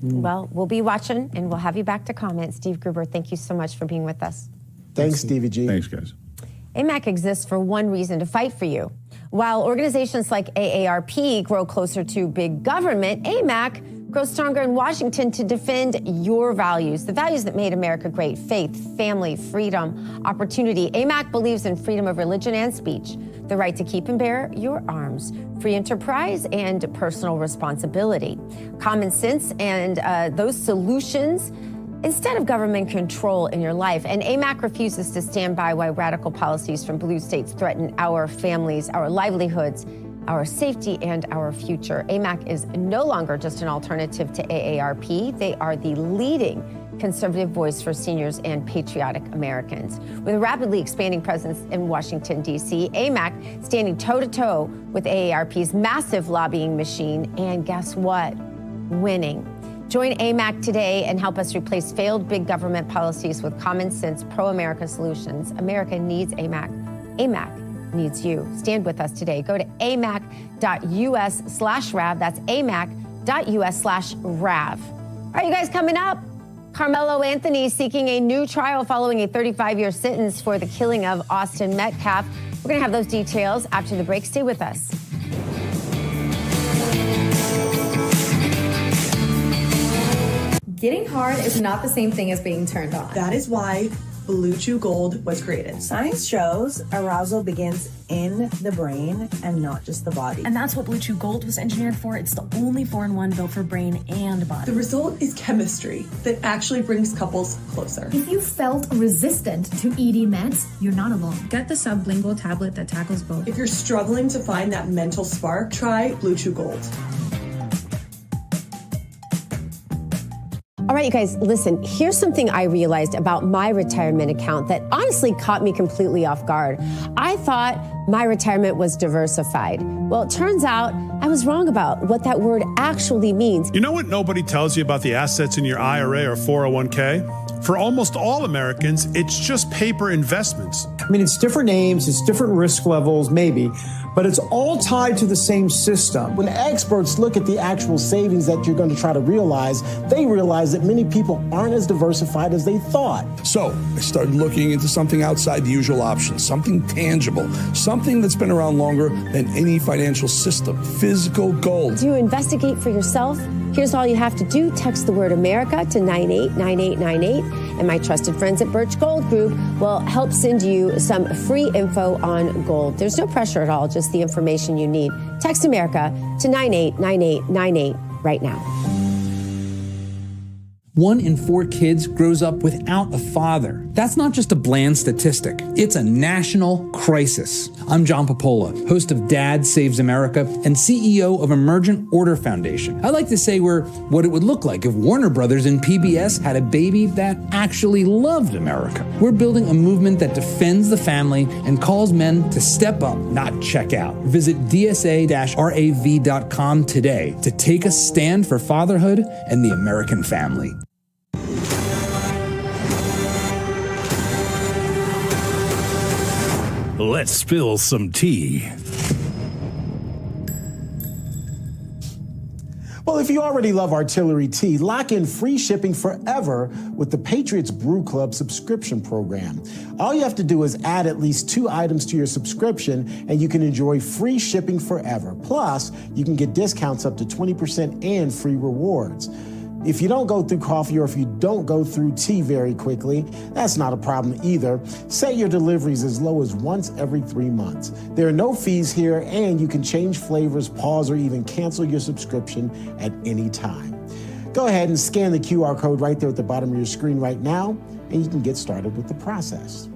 Well, we'll be watching, and we'll have you back to comment. Steve Gruber, thank you so much for being with us. Thanks, Stevie G. Thanks, guys. AMAC exists for one reason, to fight for you. While organizations like AARP grow closer to big government, AMAC grows stronger in Washington to defend your values, the values that made America great: faith, family, freedom, opportunity. AMAC believes in freedom of religion and speech, the right to keep and bear your arms, free enterprise, and personal responsibility. Common sense and those solutions instead of government control in your life. And AMAC refuses to stand by while radical policies from blue states threaten our families, our livelihoods, our safety, and our future. AMAC is no longer just an alternative to AARP. They are the leading conservative voice for seniors and patriotic Americans. With a rapidly expanding presence in Washington, D.C., AMAC standing toe-to-toe with AARP's massive lobbying machine, and guess what? Winning. Join AMAC today and help us replace failed big government policies with common sense, pro-America solutions. America needs AMAC. AMAC needs you. Stand with us today. Go to amac.us/RAV. That's amac.us/RAV. All right, you guys, coming up, Carmelo Anthony seeking a new trial following a 35-year sentence for the killing of Austin Metcalf. We're going to have those details after the break. Stay with us. Getting hard is not the same thing as being turned on. That is why Blue Chew Gold was created. Science shows arousal begins in the brain and not just the body. And that's what Blue Chew Gold was engineered for. It's the only 4-in-1 built for brain and body. The result is chemistry that actually brings couples closer. If you felt resistant to ED meds, you're not alone. Get the sublingual tablet that tackles both. If you're struggling to find that mental spark, try Blue Chew Gold. All right, you guys, listen, here's something I realized about my retirement account that honestly caught me completely off guard. I thought my retirement was diversified. Well, it turns out I was wrong about what that word actually means. You know what nobody tells you about the assets in your IRA or 401k? For almost all Americans, it's just paper investments. I mean, it's different names, it's different risk levels, maybe, but it's all tied to the same system. When experts look at the actual savings that you're going to try to realize, they realize that many people aren't as diversified as they thought. So I started looking into something outside the usual options, something tangible, something that's been around longer than any financial system, physical gold. Do you investigate for yourself? Here's all you have to do. Text the word America to 989898, and my trusted friends at Birch Gold Group will help send you some free info on gold. There's no pressure at all, just the information you need. Text America to 989898 right now. 1 in 4 kids grows up without a father. That's not just a bland statistic. It's a national crisis. I'm John Popola, host of Dad Saves America and CEO of Emergent Order Foundation. I like to say we're what it would look like if Warner Brothers and PBS had a baby that actually loved America. We're building a movement that defends the family and calls men to step up, not check out. Visit dsa-rav.com today to take a stand for fatherhood and the American family. Let's spill some tea. Well, if you already love Artillery Tea, lock in free shipping forever with the Patriots Brew Club subscription program. All you have to do is add at least 2 items to your subscription, and you can enjoy free shipping forever. Plus, you can get discounts up to 20% and free rewards. If you don't go through coffee or if you don't go through tea very quickly, that's not a problem either. Set your deliveries as low as once every 3 months. There are no fees here, and you can change flavors, pause, or even cancel your subscription at any time. Go ahead and scan the QR code right there at the bottom of your screen right now, and you can get started with the process.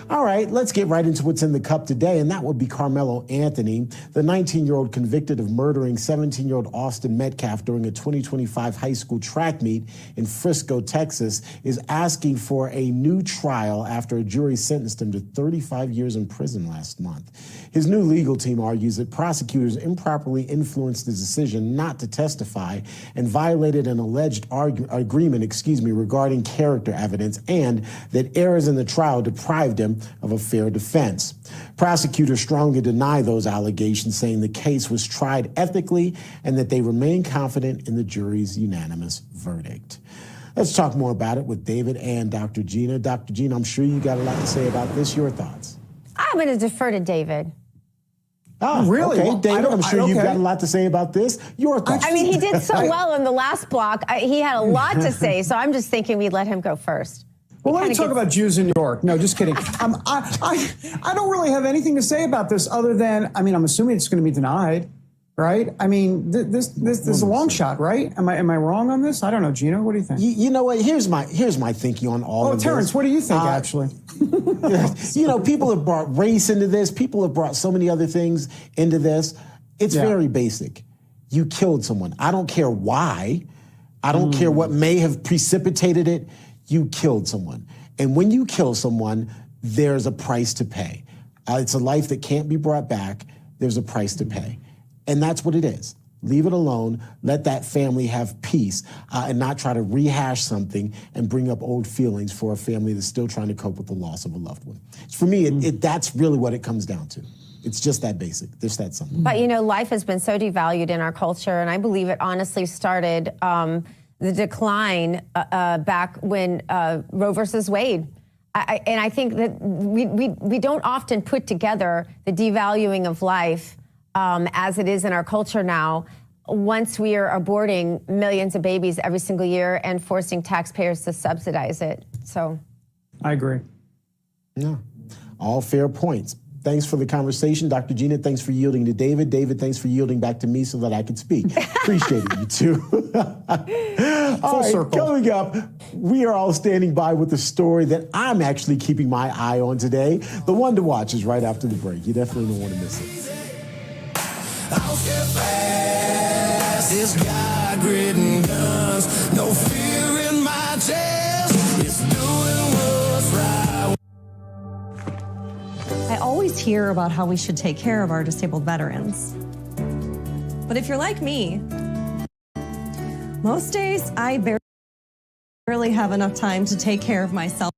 All right, let's get right into what's in the cup today, and that would be Carmelo Anthony, the 19-year-old convicted of murdering 17-year-old Austin Metcalf during a 2025 high school track meet in Frisco, Texas, is asking for a new trial after a jury sentenced him to 35 years in prison last month. His new legal team argues that prosecutors improperly influenced his decision not to testify and violated an alleged agreement regarding character evidence, and that errors in the trial deprived him of a fair defense. Prosecutors strongly deny those allegations, saying the case was tried ethically and that they remain confident in the jury's unanimous verdict. Let's talk more about it with David and Dr. Gina. Dr. Gina, I'm sure you got a lot to say about this. Your thoughts? I'm going to defer to David. Oh, really? Okay, Well, David, I'm sure you've got a lot to say about this. Your thoughts? I mean, he did so well in the last block. He had a lot to say, so I'm just thinking we'd let him go first. Well, let me talk about Jews in New York. No, just kidding. I don't really have anything to say about this other than, I mean, I'm assuming it's going to be denied, right? I mean, this is a long shot, right? Am I wrong on this? I don't know, Gino. What do you think? You know what? Here's my thinking on all of this. Oh, Terrence, what do you think, actually? You know, people have brought race into this. People have brought so many other things into this. It's very basic. You killed someone. I don't care why. I don't care what may have precipitated it. You killed someone. And when you kill someone, there's a price to pay. It's a life that can't be brought back. There's a price to pay. And that's what it is. Leave it alone. Let that family have peace and not try to rehash something and bring up old feelings for a family that's still trying to cope with the loss of a loved one. For me, that's really what it comes down to. It's just that basic. Just that simple. But, you know, life has been so devalued in our culture, and I believe it honestly started the decline back when Roe versus Wade. And I think that we don't often put together the devaluing of life as it is in our culture now, once we are aborting millions of babies every single year and forcing taxpayers to subsidize it. So I agree. Yeah, all fair points. Thanks for the conversation. Dr. Gina, thanks for yielding to David. David, thanks for yielding back to me so that I could speak. Appreciate it, you two. Full circle. Coming up, we are all standing by with the story that I'm actually keeping my eye on today. The one to watch is right after the break. You definitely don't want to miss it. It's God-ridden guns, no fear in my chest. It's doing what's right. I always hear about how we should take care of our disabled veterans. But if you're like me, most days I barely have enough time to take care of myself.